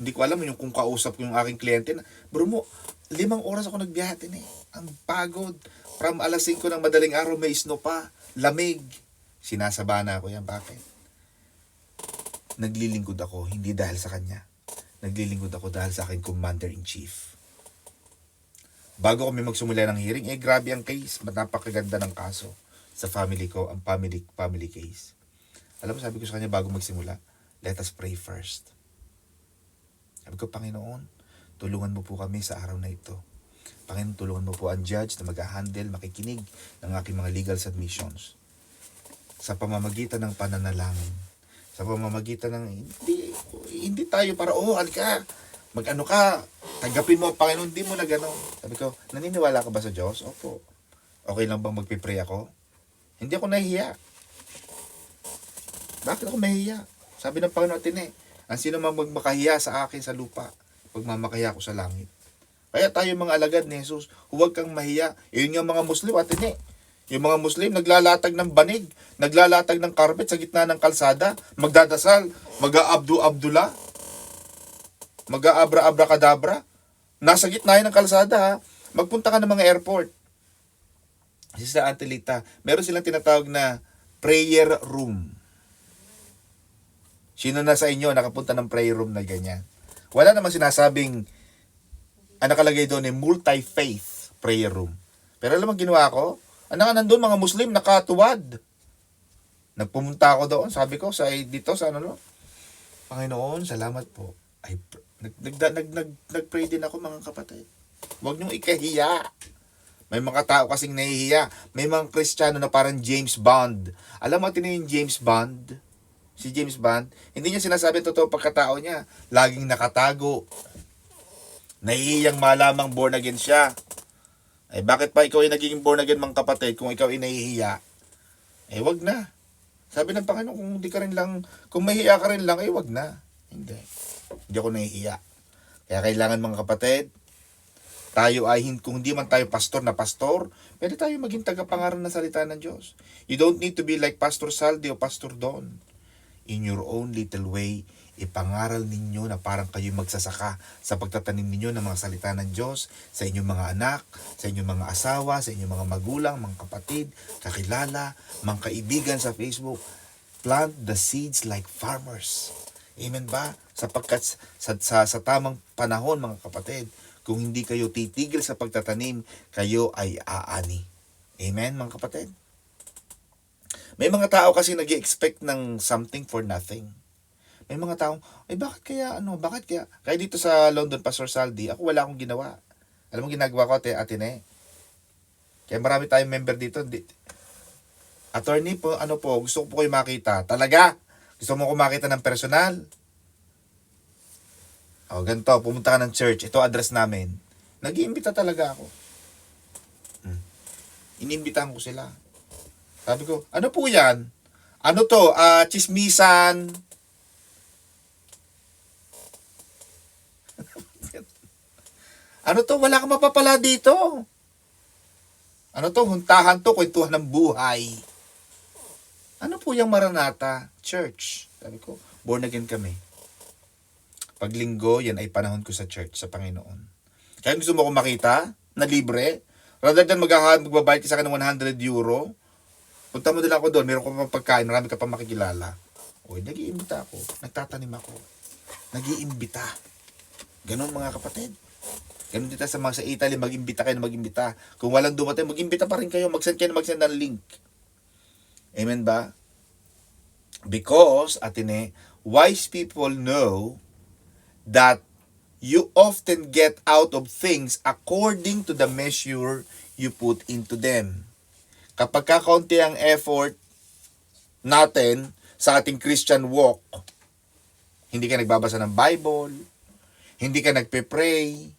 Hindi ko alam yung kung kausap ko yung aking kliyente. Bro mo, 5 oras ako nagbiyahe eh. Ang pagod. From alas 5 ng madaling araw, may snow pa. Lamig. Sinasaba na ako yan. Bakit? Naglilingkod ako, hindi dahil sa kanya. Naglilingkod ako dahil sa aking Commander-in-Chief. Bago kami magsumula ng hearing, grabe ang case. Napakaganda ng kaso sa family ko, ang family case. Alam mo, sabi ko sa kanya bago magsimula, let us pray first. Sabi ko, Panginoon, tulungan mo po kami sa araw na ito. Panginoon, tulungan mo po ang judge na mag-handle, makikinig ng aking mga legal submissions. Sa pamamagitan ng pananalangin, sa pamamagitan ng, hindi tayo para, halika, mag-ano ka, tanggapin mo, Panginoon, hindi mo na gano'n. Sabi ko, naniniwala ka ba sa Diyos? Opo. Okay lang bang magpipray ako? Hindi ako nahihiya. Bakit ako mahihiya? Sabi ng Panginoon natin ang sino mang magmakahiya sa akin sa lupa, pagmamakahiya ko sa langit. Kaya tayo mga alagad ni Jesus, huwag kang mahiya. Yun nga mga Muslim, atin yung mga Muslim, naglalatag ng banig, naglalatag ng carpet sa gitna ng kalsada, magdadasal, mag-aabdu-abdullah, mag-aabra-abra-kadabra. Nasa gitna ng kalsada ha. Magpunta ka ng mga airport. Sister Antelita, meron silang tinatawag na prayer room. Sino na sa inyo nakapunta ng prayer room na ganyan? Wala namang sinasabing ang nakalagay doon multi-faith prayer room. Pero alam mo ginawa ko? Nandun mga Muslim nakatuwad. Nagpumunta ako doon, sabi ko dito sa Panginoon, salamat po. Nag-pray din ako mga kapatid. Huwag niyong ikahiya. May mga tao kasing nahihiya. May mga Kristiyano na parang James Bond. Alam mo yung James Bond? Si James Bond, hindi niya sinasabi totoo pagkatao niya. Laging nakatago. Nahihiyang malamang born again siya. Eh bakit pa ikaw ay nagiging born again mga kapatid kung ikaw ay nahihiya? Eh wag na. Sabi ng Panginoon, kung hindi ka rin lang, kung mahihiya ka rin lang, eh wag na. Hindi. Hindi ako nahihiya. Kaya kailangan mga kapatid, tayo ay, kung hindi man tayo pastor na pastor, pwede tayo maging tagapangaral na salita ng Diyos. You don't need to be like Pastor Saldi o Pastor Don. In your own little way, ipangaral ninyo na parang kayo magsasaka sa pagtatanim ninyo ng mga salita ng Diyos sa inyong mga anak, sa inyong mga asawa, sa inyong mga magulang, mga kapatid, kakilala, mga kaibigan sa Facebook. Plant the seeds like farmers. Amen ba? Sapagkat sa tamang panahon mga kapatid, kung hindi kayo titigil sa pagtatanim, kayo ay aani. Amen mga kapatid? May mga tao kasi nag-expect ng something for nothing. May mga tao, ay bakit kaya, kaya dito sa London, Pastor Saldi, ako wala akong ginawa. Alam mo ginagawa ko, Ate Ne? Kaya marami tayong member dito. Attorney po, gusto ko po kayo makita. Talaga? Gusto mo ko makita ng personal? O, ganito, pumunta ka ng church. Ito address namin. Nag-iimbita talaga ako. Inimbitahan ko sila. Sabi ko, ano po yan? Ano to? Chismisan. Ano to? Wala kang mapapala dito. Ano to? Huntahan to, kwentuhan ng buhay. Ano po yung Maranatha Church? Sabi ko, born again kami. Pag linggo, yan ay panahon ko sa church, sa Panginoon. Kaya gusto mo akong makita na libre, rather than magbabayad ka sa akin ng €100, punta mo nila ako doon, meron ko pang pagkain, marami ka pang makikilala. O, nag-iimbita ako, nagtatanim ako, nag-iimbita. Ganon mga kapatid. Ganon dito sa mga sa Italy, mag-imbita kayo na mag-imbita. Kung walang dumating, mag-imbita pa rin kayo, mag-send kayo na mag-send ng link. Amen ba? Because, Atine, wise people know that you often get out of things according to the measure you put into them. Kapag kakaunti ang effort natin sa ating Christian walk, hindi ka nagbabasa ng Bible, hindi ka nagpe-pray,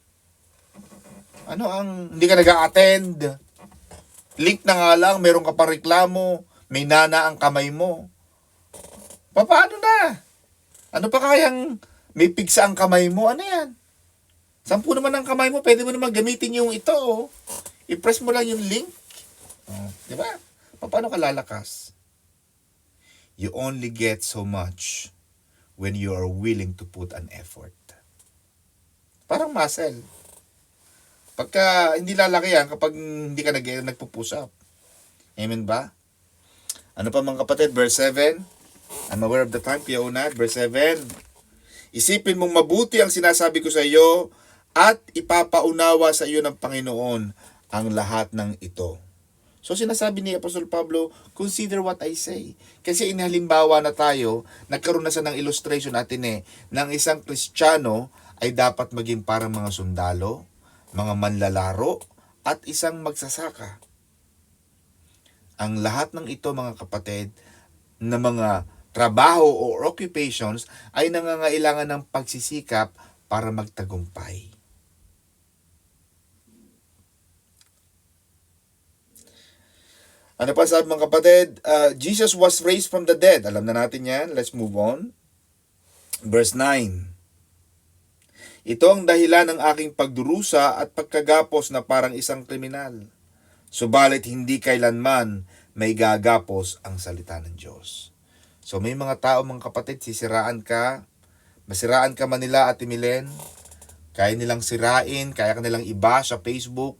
hindi ka nag-a-attend, link na nga lang, meron ka pa reklamo, may nana ang kamay mo. Paano na? Ano pa kayang may pigsa ang kamay mo? Ano yan? 10 naman ang kamay mo, pwede mo naman gamitin yung ito. Oh. I-press mo lang yung link. Oh, di ba? Paano ka lalakas? You only get so much when you are willing to put an effort. Parang muscle. Pagka hindi lalaki yan kapag hindi ka nagpo-push up. Amen ba? Ano pa mga kapatid? Verse 7. I'm aware of the time. Kuya Unad. Verse 7. Isipin mong mabuti ang sinasabi ko sa iyo at ipapaunawa sa iyo ng Panginoon ang lahat ng ito. So sinasabi ni Apostol Pablo, consider what I say. Kasi inhalimbawa na tayo, nagkaroon na sa ng illustration natin ng isang Kristiyano ay dapat maging parang mga sundalo, mga manlalaro, at isang magsasaka. Ang lahat ng ito mga kapatid, na mga trabaho o occupations ay nangangailangan ng pagsisikap para magtagumpay. Ano pa sabi mga kapatid? Jesus was raised from the dead. Alam na natin yan. Let's move on. Verse 9. Ito ang dahilan ng aking pagdurusa at pagkagapos na parang isang kriminal. Subalit hindi kailanman may gagapos ang salita ng Diyos. So may mga tao mga kapatid, masiraan ka man nila at Milen, kaya nilang sirain, kaya nilang iba sa Facebook,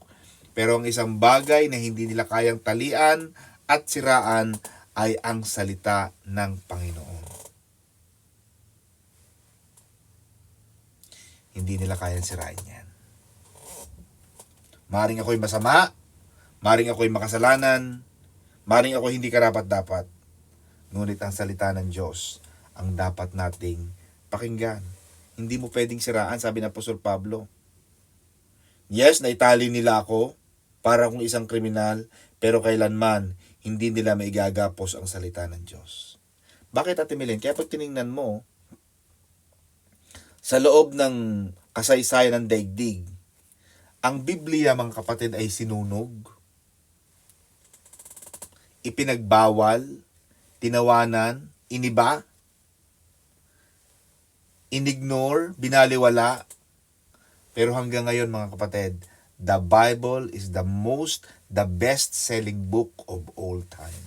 pero ang isang bagay na hindi nila kayang talian at siraan ay ang salita ng Panginoon. Hindi nila kayang sirain yan. Maring ako'y masama, maring ako'y makasalanan, maring ako'y hindi karapat-dapat. Ngunit ang salita ng Diyos ang dapat nating pakinggan. Hindi mo pwedeng siraan, sabi ng Apostol Pablo. Yes, naitali nila ako para kung isang kriminal, pero kailanman hindi nila maigagapos ang salita ng Diyos. Bakit, Ate Milen? Kaya pag tiningnan mo, sa loob ng kasaysayan ng daigdig, ang Biblia, mga kapatid, ay sinunog, ipinagbawal, tinawanan, iniba, inignore, binaliwala. Pero hanggang ngayon, mga kapatid, the Bible is the best-selling book of all time.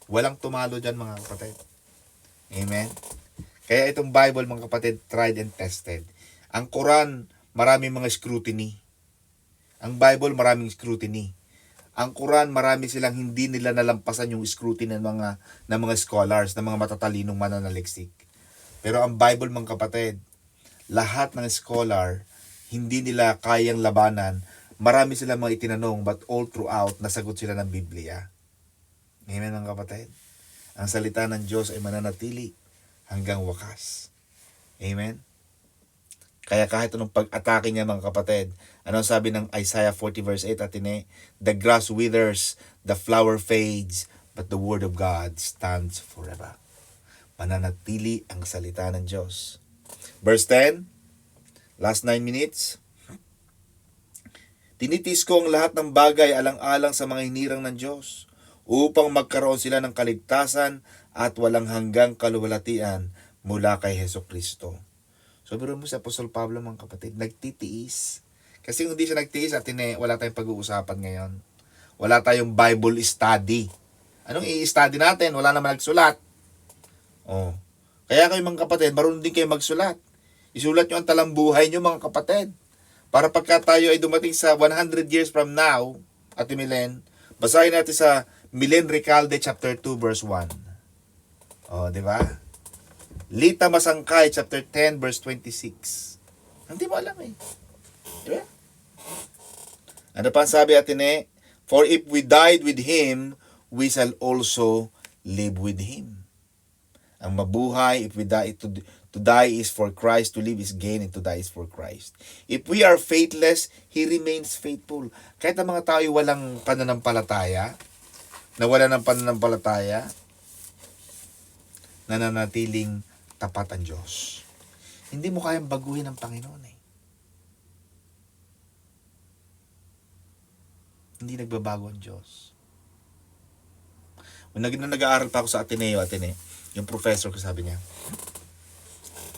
Walang tumalo dyan, mga kapatid. Amen? Kaya itong Bible, mga kapatid, tried and tested. Ang Quran, maraming mga scrutiny. Ang Bible, maraming scrutiny. Ang Quran, marami silang hindi nila nalampasan yung scrutiny ng mga scholars, ng mga matatalinong mananaliksik. Pero ang Bible, mga kapatid, lahat ng scholar, hindi nila kayang labanan. Marami silang mga itinanong, but all throughout, nasagot sila ng Biblia. Amen, mga kapatid. Ang salita ng Diyos ay mananatili hanggang wakas. Amen. Kaya kahit anong pag-atake niya, mga kapatid, ano sabi ng Isaiah 40 verse 8, Atine? The grass withers, the flower fades, but the word of God stands forever. Mananatili ang salita ng Diyos. Verse 10, last 9 minutes. Tinitis ko ang lahat ng bagay alang-alang sa mga hinirang ng Diyos, upang magkaroon sila ng kaligtasan at walang hanggang kaluwalhatian mula kay Hesukristo. So, biro mo si Apostol Pablo, mga kapatid, nagtitiis. Kasi kung hindi siya nagtiis, wala tayong pag-uusapan ngayon. Wala tayong Bible study. Anong i-study natin? Wala naman nagsulat. Oh. Kaya kayo, mga kapatid, marunong din kayo magsulat. Isulat nyo ang talambuhay nyo, mga kapatid. Para pagka tayo ay dumating sa 100 years from now, Ate Milen, basahin natin sa Milen Recalde chapter 2 verse 1. Oh, di ba? Lita Masangkay chapter 10 verse 26. Hindi mo alam eh. Di ba? Ano pa ang sabi, Atine? For if we died with Him, we shall also live with Him. Ang mabuhay, if we die, to die is for Christ, to live is gain, and to die is for Christ. If we are faithless, He remains faithful. Kahit ang mga tao ay walang pananampalataya, nawala ng pananampalataya, nananatiling tapat ang Diyos. Hindi mo kayang baguhin ang Panginoon eh. Hindi nagbabago ang Diyos. Nung nag-aaral pa ako sa Ateneo, yung professor ko sabi niya,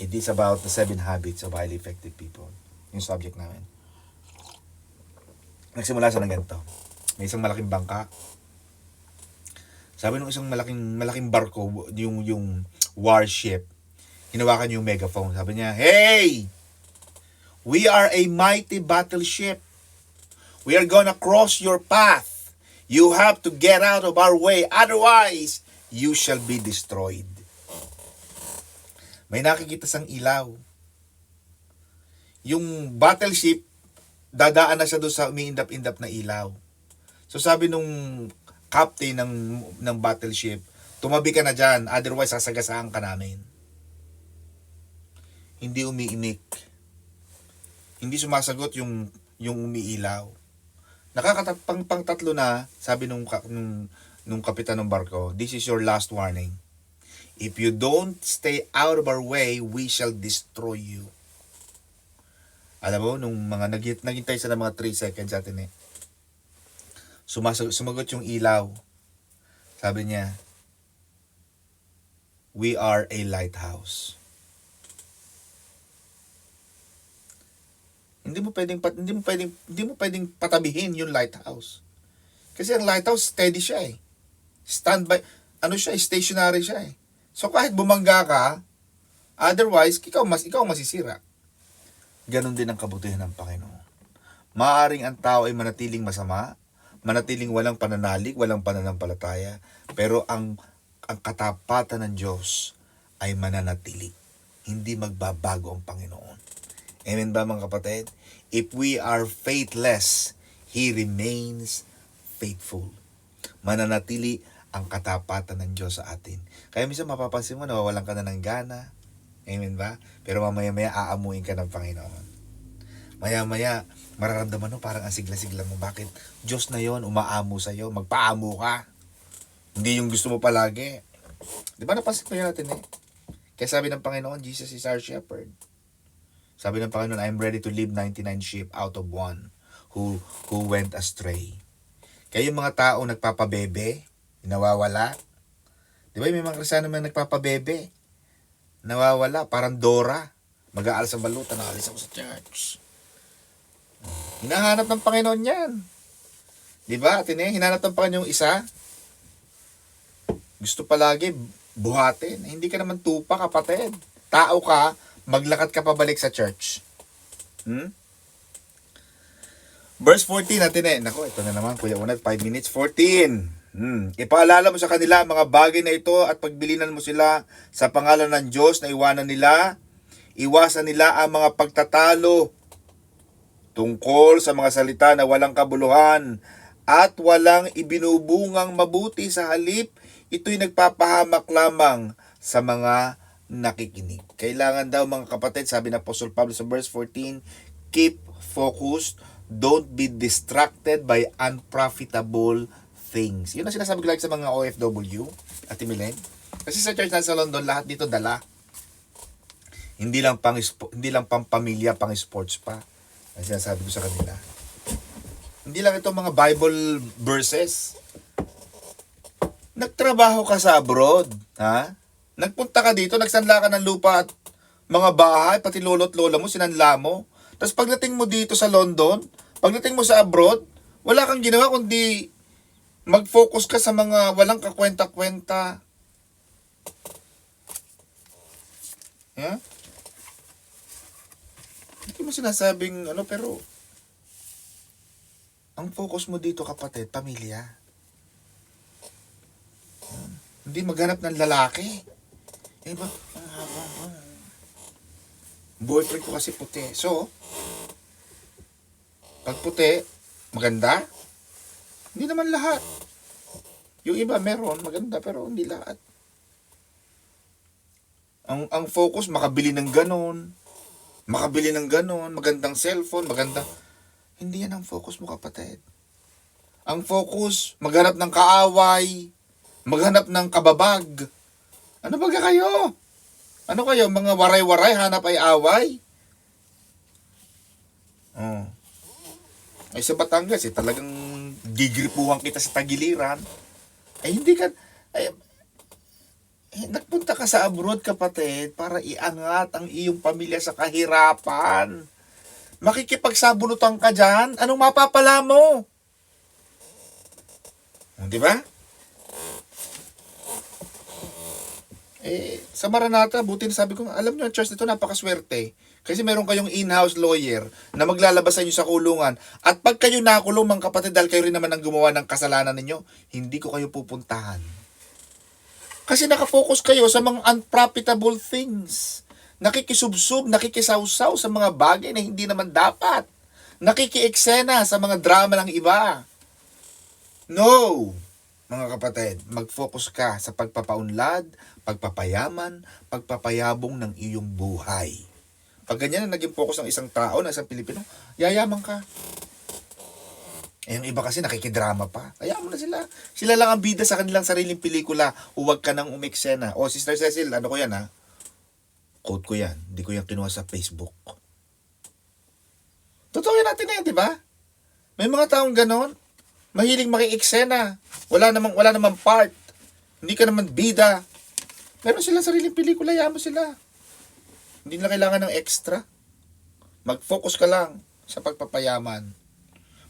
it is about the 7 habits of highly effective people. Yung subject namin. Nagsimula sa ng ganito. May isang malaking bangka. Sabi nung isang malaking barko, yung warship, hinawakan yung megaphone. Sabi niya, "Hey! We are a mighty battleship. We are gonna cross your path. You have to get out of our way. Otherwise, you shall be destroyed." May nakikita sang ilaw. Yung battleship, dadaan na siya doon sa umiindap-indap na ilaw. So sabi nung captain ng battleship, tumabi ka na dyan, otherwise sasagasaan ka namin. Hindi umiimik. Hindi sumasagot yung umiilaw. Nakakatapang pang tatlo na, sabi nung kapitan ng barko, this is your last warning. If you don't stay out of our way, we shall destroy you. Alam mo, nung mga naghintay sila ng mga 3 seconds atin eh. Sumagot yung ilaw. Sabi niya, we are a lighthouse. Hindi mo pwedeng patabihin yung lighthouse. Kasi ang lighthouse steady siya eh. Standby, stationary siya eh. So kahit bumangga ka, otherwise ikaw masisira. Ganon din ang kabutihan ng Panginoon. Maaring ang tao ay manatiling masama, manatiling walang pananalig, walang pananampalataya, pero ang katapatan ng Diyos ay mananatili. Hindi magbabago ang Panginoon. Amen ba, mga kapatid? If we are faithless, He remains faithful. Mananatili ang katapatan ng Diyos sa atin. Kaya minsan mapapansin mo, nawawalan ka na ng gana. Amen ba? Pero mamaya-maya aamuin ka ng Panginoon. Maya-maya, mararamdaman mo parang ang sigla-sigla mo. Bakit? Diyos na yon umaamo sa'yo. Magpaamo ka. Hindi yung gusto mo palagi. Di ba napansin ko yun natin eh? Kaya sabi ng Panginoon, Jesus is our shepherd. Sabi ng Panginoon, I'm ready to leave 99 sheep out of one who went astray. Kaya yung mga tao nagpapabebe, nawawala. Di ba may mga Kristiyano man nagpapabebe, nawawala, parang Dora. Mag-aaral sa balutan, nakalis ako sa church. Hinahanap ng Panginoon yan. Di ba, Atine? Hinahanap ng Panginoon yung isa. Gusto palagi buhatin. Hindi ka naman tupa, kapatid. Tao ka, maglakad ka pabalik sa church. Verse 14 natin eh. Nako, ito na naman, Kuya Unad, 5 minutes. 14. Ipaalala mo sa kanila mga bagay na ito at pagbilinan mo sila sa pangalan ng Diyos na iwanan nila. Iwasan nila ang mga pagtatalo tungkol sa mga salita na walang kabuluhan at walang ibinubungang mabuti. Sa halip, ito'y nagpapahamak lamang sa mga nakikinig. Kailangan daw mga kapatid, sabi ng Apostle Pablo sa verse 14, keep focused, don't be distracted by unprofitable things. Yun ang sinasabi ko lagi sa mga OFW at Milen. Kasi sa church na sa London, lahat dito dala. Hindi lang pang pamilya, pang sports pa. Ang sinasabi ko sa kanila. Hindi lang ito mga Bible verses. Nagtrabaho ka sa abroad, ha? Nagpunta ka dito, nagsanla ka ng lupa at mga bahay, pati lolo't lola mo, sinanla mo. Tapos pagdating mo dito sa London, pagdating mo sa abroad, wala kang ginawa kundi mag-focus ka sa mga walang kakwenta-kwenta. Yeah? Hindi mo sinasabing pero ang focus mo dito, kapatid, pamilya. Hindi maghanap ng lalaki. Ba? Boyfriend ko kasi puti. So, pag puti, maganda? Hindi naman lahat. Yung iba meron, maganda, pero hindi lahat. Ang focus, makabili ng ganon, magandang cellphone, hindi yan ang focus mo, kapatid. Ang focus, maghanap ng kaaway, maghanap ng kababag. Ano ba kayo? Ano kayo, mga waray-waray, hanap ay away? Oh. Ay sa Batangas, talagang gigripuhan kita sa tagiliran. Ay hindi ka, nagpunta ka sa abroad, kapatid, para iangat ang iyong pamilya sa kahirapan. Makikipagsabunutan ka dyan, anong mapapala mo? Di ba? Sa Maranatha, buti na sabi ko, alam nyo, ang church nito napakaswerte. Kasi meron kayong in-house lawyer na maglalabas sa inyo sa kulungan. At pag kayo nakulong, mga kapatid, dahil kayo rin naman ang gumawa ng kasalanan ninyo, hindi ko kayo pupuntahan. Kasi nakafocus kayo sa mga unprofitable things. Nakikisubsub, nakikisawsaw sa mga bagay na hindi naman dapat. Nakikieksena sa mga drama ng iba. No! Mga kapatid, mag-focus ka sa pagpapaunlad, pagpapayaman, pagpapayabong ng iyong buhay. Pag ganyan na naging focus ng isang tao, ng isang Pilipino, yayaman ka. Yung iba kasi nakikidrama pa. Hayaan mo na sila. Sila lang ang bida sa kanilang sariling pelikula. Huwag ka nang umeksena. O, Sister Cecil, ano ko yan ha? Quote ko yan. Hindi ko yan kinuha sa Facebook. Totoo yan natin eh, di ba? May mga taong ganon. Mahiling makieksena. Wala namang part. Hindi ka naman bida. Meron silang sariling pelikula, hayaan mo sila. Hindi na kailangan ng extra. Mag-focus ka lang sa pagpapayaman.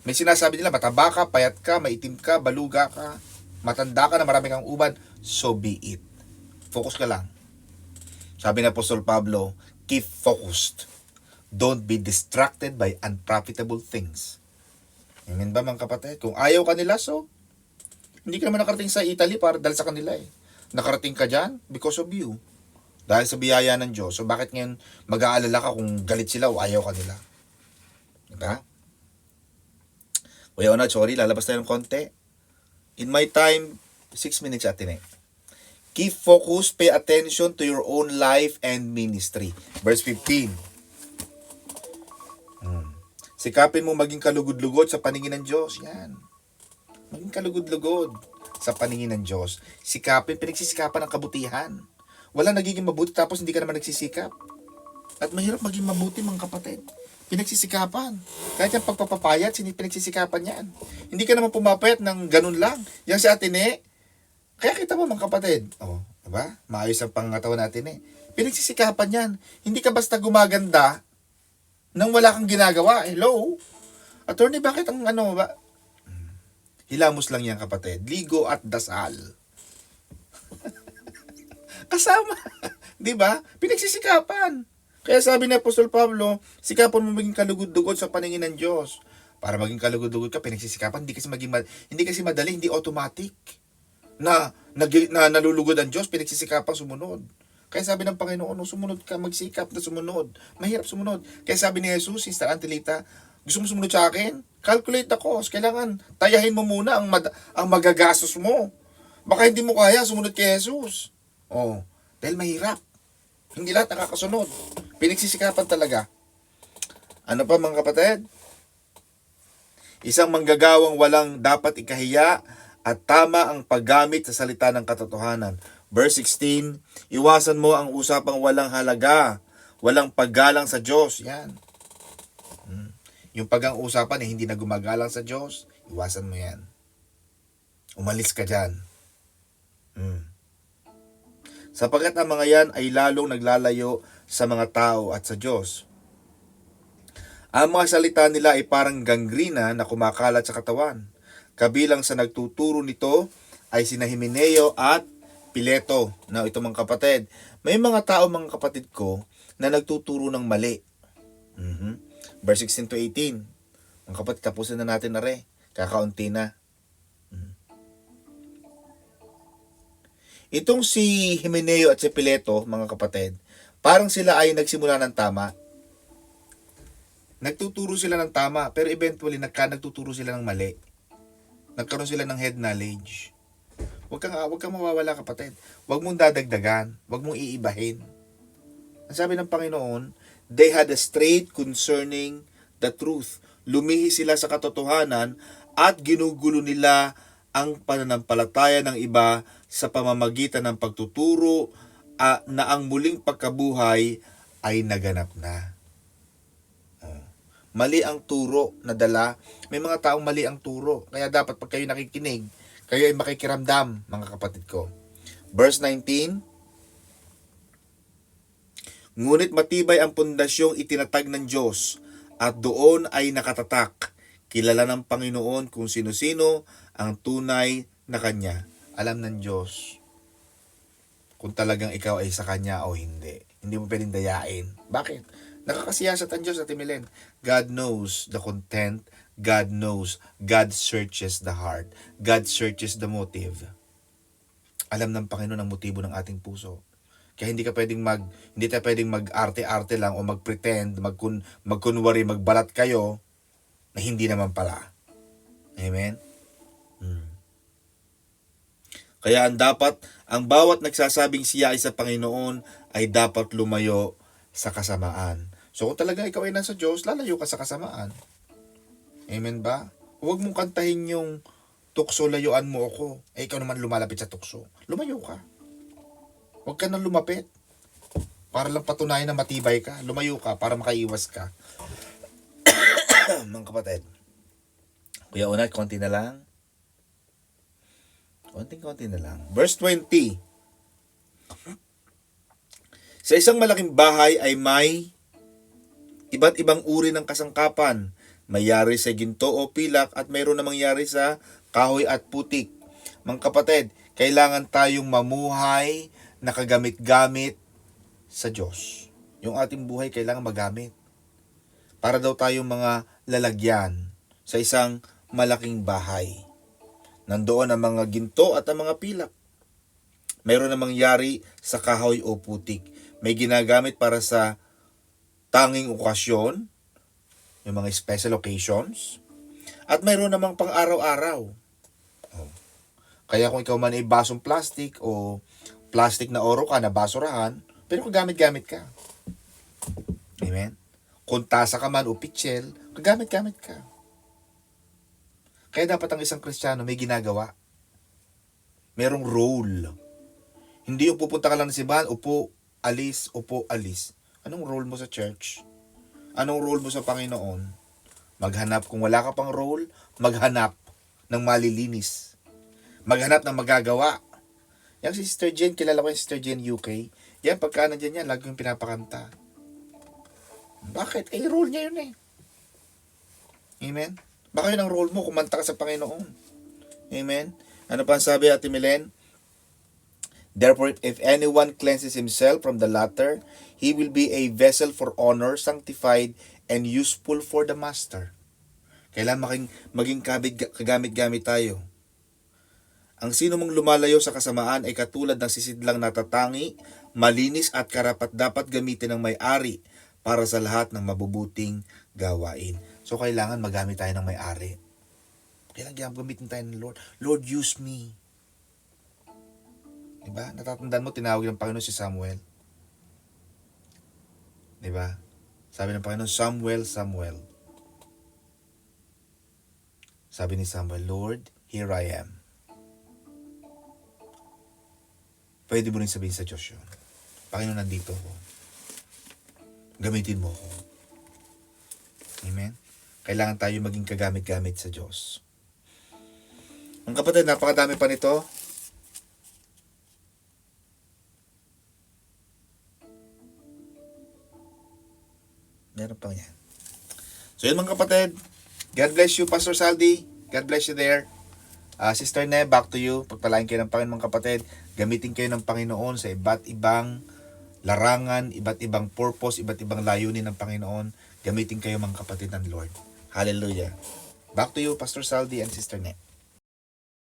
May sinasabi nila, mataba ka, payat ka, maitim ka, baluga ka, matanda ka na marami kang ubad, so be it. Focus ka lang. Sabi ng Apostol Pablo, keep focused. Don't be distracted by unprofitable things. Amen ba mga kapatid? Kung ayaw ka nila, so hindi ka naman nakarating sa Italy para dahil sa kanila eh. Nakarating ka dyan because of you. Dahil sa biyaya ng Diyos. So bakit ngayon mag-aalala ka kung galit sila o ayaw ka nila? Diba? Kuya Onad, sorry, lalabas tayo ng konti. In my time, 6 minutes atin eh. Keep focus, pay attention to your own life and ministry. Verse 15. Sikapin mo maging kalugod-lugod sa paningin ng Diyos. Yan. Maging kalugod-lugod sa paningin ng Diyos. Sikapin, pinagsisikapan ng kabutihan. Wala nagiging mabuti tapos hindi ka naman nagsisikap. At mahirap maging mabuti, mga kapatid. Pinagsisikapan. Kahit yung pagpapapayat, pinagsisikapan yan. Hindi ka naman pumapayat ng ganun lang. Yan si Atene. Kaya kita mo, mga kapatid. Oh, diba? Maayos ang pangatawan natin eh. Pinagsisikapan yan. Hindi ka basta gumaganda nang wala kang ginagawa. Hello? Attorney, bakit ang ba? Hilamos lang yan, kapatid. Ligo at dasal. Kasama. Di ba? Pinagsisikapan. Kaya sabi ni Apostol Pablo, sikapan mo maging kalugod-lugod sa paningin ng Diyos. Para maging kalugod-lugod ka, pinagsisikapan. Hindi kasi madali, hindi automatic. Na nalulugod ang Diyos, pinagsisikapan sumunod. Kaya sabi ng Panginoon, sumunod ka, magsikap na sumunod. Mahirap sumunod. Kaya sabi ni Jesus, Sister Antelita, gusto mo sumunod sa akin? Calculate the cost. Kailangan tayahin mo muna ang magagastos mo. Baka hindi mo kaya sumunod kay Jesus. Oh, dahil mahirap. Hindi lahat nakakasunod. Pinagsisikapan talaga. Ano pa, mga kapatid? Isang manggagawang walang dapat ikahiya at tama ang paggamit sa salita ng katotohanan. Verse 16, iwasan mo ang usapang walang halaga, walang paggalang sa Diyos. Yan. Yung pag-ang-usapan hindi na gumagalang sa Diyos, iwasan mo yan. Umalis ka dyan. Sapagkat ang mga yan ay lalong naglalayo sa mga tao at sa Diyos. Ang mga salita nila ay parang gangrena na kumakalat sa katawan. Kabilang sa nagtuturo nito ay sina Himeneo at Pileto. Now, ito mga kapatid, may mga tao, mga kapatid ko, na nagtuturo ng mali. Verse 16 to 18. Mga kapatid, tapusin na natin na rin. Kakaunti na. Itong si Himeneo at si Pileto, mga kapatid, parang sila ay nagsimula ng tama. Nagtuturo sila ng tama, pero eventually nagtuturo sila ng mali. Nagkaroon sila ng head knowledge. Huwag kang mawawala, kapatid. Huwag mong dadagdagan. Huwag mong iibahin. Ang sabi ng Panginoon, they had a straight concerning the truth. Lumihi sila sa katotohanan at ginugulo nila ang pananampalataya ng iba sa pamamagitan ng pagtuturo na ang muling pagkabuhay ay naganap na. Mali ang turo na dala. May mga taong mali ang turo. Kaya dapat pag kayo nakikinig, kayo ay makikiramdam, mga kapatid ko. Verse 19, ngunit matibay ang pundasyong itinatag ng Diyos at doon ay nakatatak. Kilala ng Panginoon kung sino-sino ang tunay na Kanya. Alam ng Diyos kung talagang ikaw ay sa Kanya o hindi. Hindi mo pwedeng dayain. Bakit? Nakakasiyasat ang Diyos, Ate Milen. God knows the content. God knows. God searches the heart. God searches the motive. Alam ng Panginoon ang motibo ng ating puso. Kaya hindi tayo pwedeng mag-arte-arte lang o mag-pretend, magkunwari, magbalat kayo na hindi naman pala. Amen? Kaya ang bawat nagsasabing siya ay sa Panginoon ay dapat lumayo sa kasamaan. So kung talaga ikaw ay nasa Diyos, lalayo ka sa kasamaan. Amen ba? Huwag mong kantahin yung tukso, layuan mo ako. Ikaw naman lumalapit sa tukso. Lumayo ka. Huwag ka nang lumapit. Para lang patunayan na matibay ka. Lumayo ka para makaiwas ka. Mga kapatid. Kuya Unat, konti na lang. Konting-konti na lang. Verse 20. Sa isang malaking bahay ay may iba't ibang uri ng kasangkapan. May yari sa ginto o pilak at mayroon namang yari sa kahoy at putik. Mga kapatid, kailangan tayong mamuhay na kagamit-gamit sa Diyos. Yung ating buhay kailangan magamit. Para daw tayong mga lalagyan sa isang malaking bahay. Nandoon ang mga ginto at ang mga pilak. Mayroon namang yari sa kahoy o putik. May ginagamit para sa tanging okasyon, yung mga special occasions, at mayroon namang pang araw-araw. Kaya kung ikaw man ay basong plastic o plastic na oro ka na basurahan, pero kung gamit-gamit ka. Amen? Kung tasa ka man o pitchel, Kagamit-gamit ka. Kaya dapat ang isang Kristiyano may ginagawa. Merong role. Hindi yung pupunta ka lang ng simbahan, upo, alis, upo, alis. Anong role mo sa church? Anong role mo sa Panginoon? Maghanap, kung wala ka pang role, maghanap ng malilinis. Maghanap ng magagawa. Yang si Sister Jen, kilala ko yung Sister Jen UK. Yan, pagka nandiyan yan, lagi yung pinapakanta. Bakit? Eh, role niya yun eh. Amen? Baka yun ang role mo, kumanta ka sa Panginoon. Amen? Ano pa ang sabi, Ate Milen? Therefore, if anyone cleanses himself from the latter, he will be a vessel for honor, sanctified, and useful for the master. Kailangan maging kagamit-gamit tayo. Ang sino mong lumalayo sa kasamaan ay katulad ng sisidlang natatangi, malinis at karapat-dapat gamitin ng may-ari para sa lahat ng mabubuting gawain. So, kailangan magamit tayo ng may-ari. Kailangan gamitin tayo ng Lord. Lord, use me. Diba? Natatandaan mo, tinawag ng Panginoon si Samuel. Diba? Sabi ng Panginoon, Samuel, Samuel. Sabi ni Samuel, Lord, here I am. Pwede mo rin sabihin sa Diyos yun. Panginoon, nandito ako. Gamitin mo ako. Amen? Kailangan tayo maging kagamit-gamit sa Diyos. Ang kapatid, napakadami pa nito. Meron pang yan. So yun mga kapatid. God bless you, Pastor Saldi. God bless you there. Sister Ne, back to you. Pagpalain kayo ng Panginoon mga kapatid. Gamitin kayo ng Panginoon sa iba't ibang larangan, iba't ibang purpose, iba't ibang layunin ng Panginoon. Gamitin kayo mga kapatid ng Lord. Hallelujah. Back to you, Pastor Saldi and Sister Ne.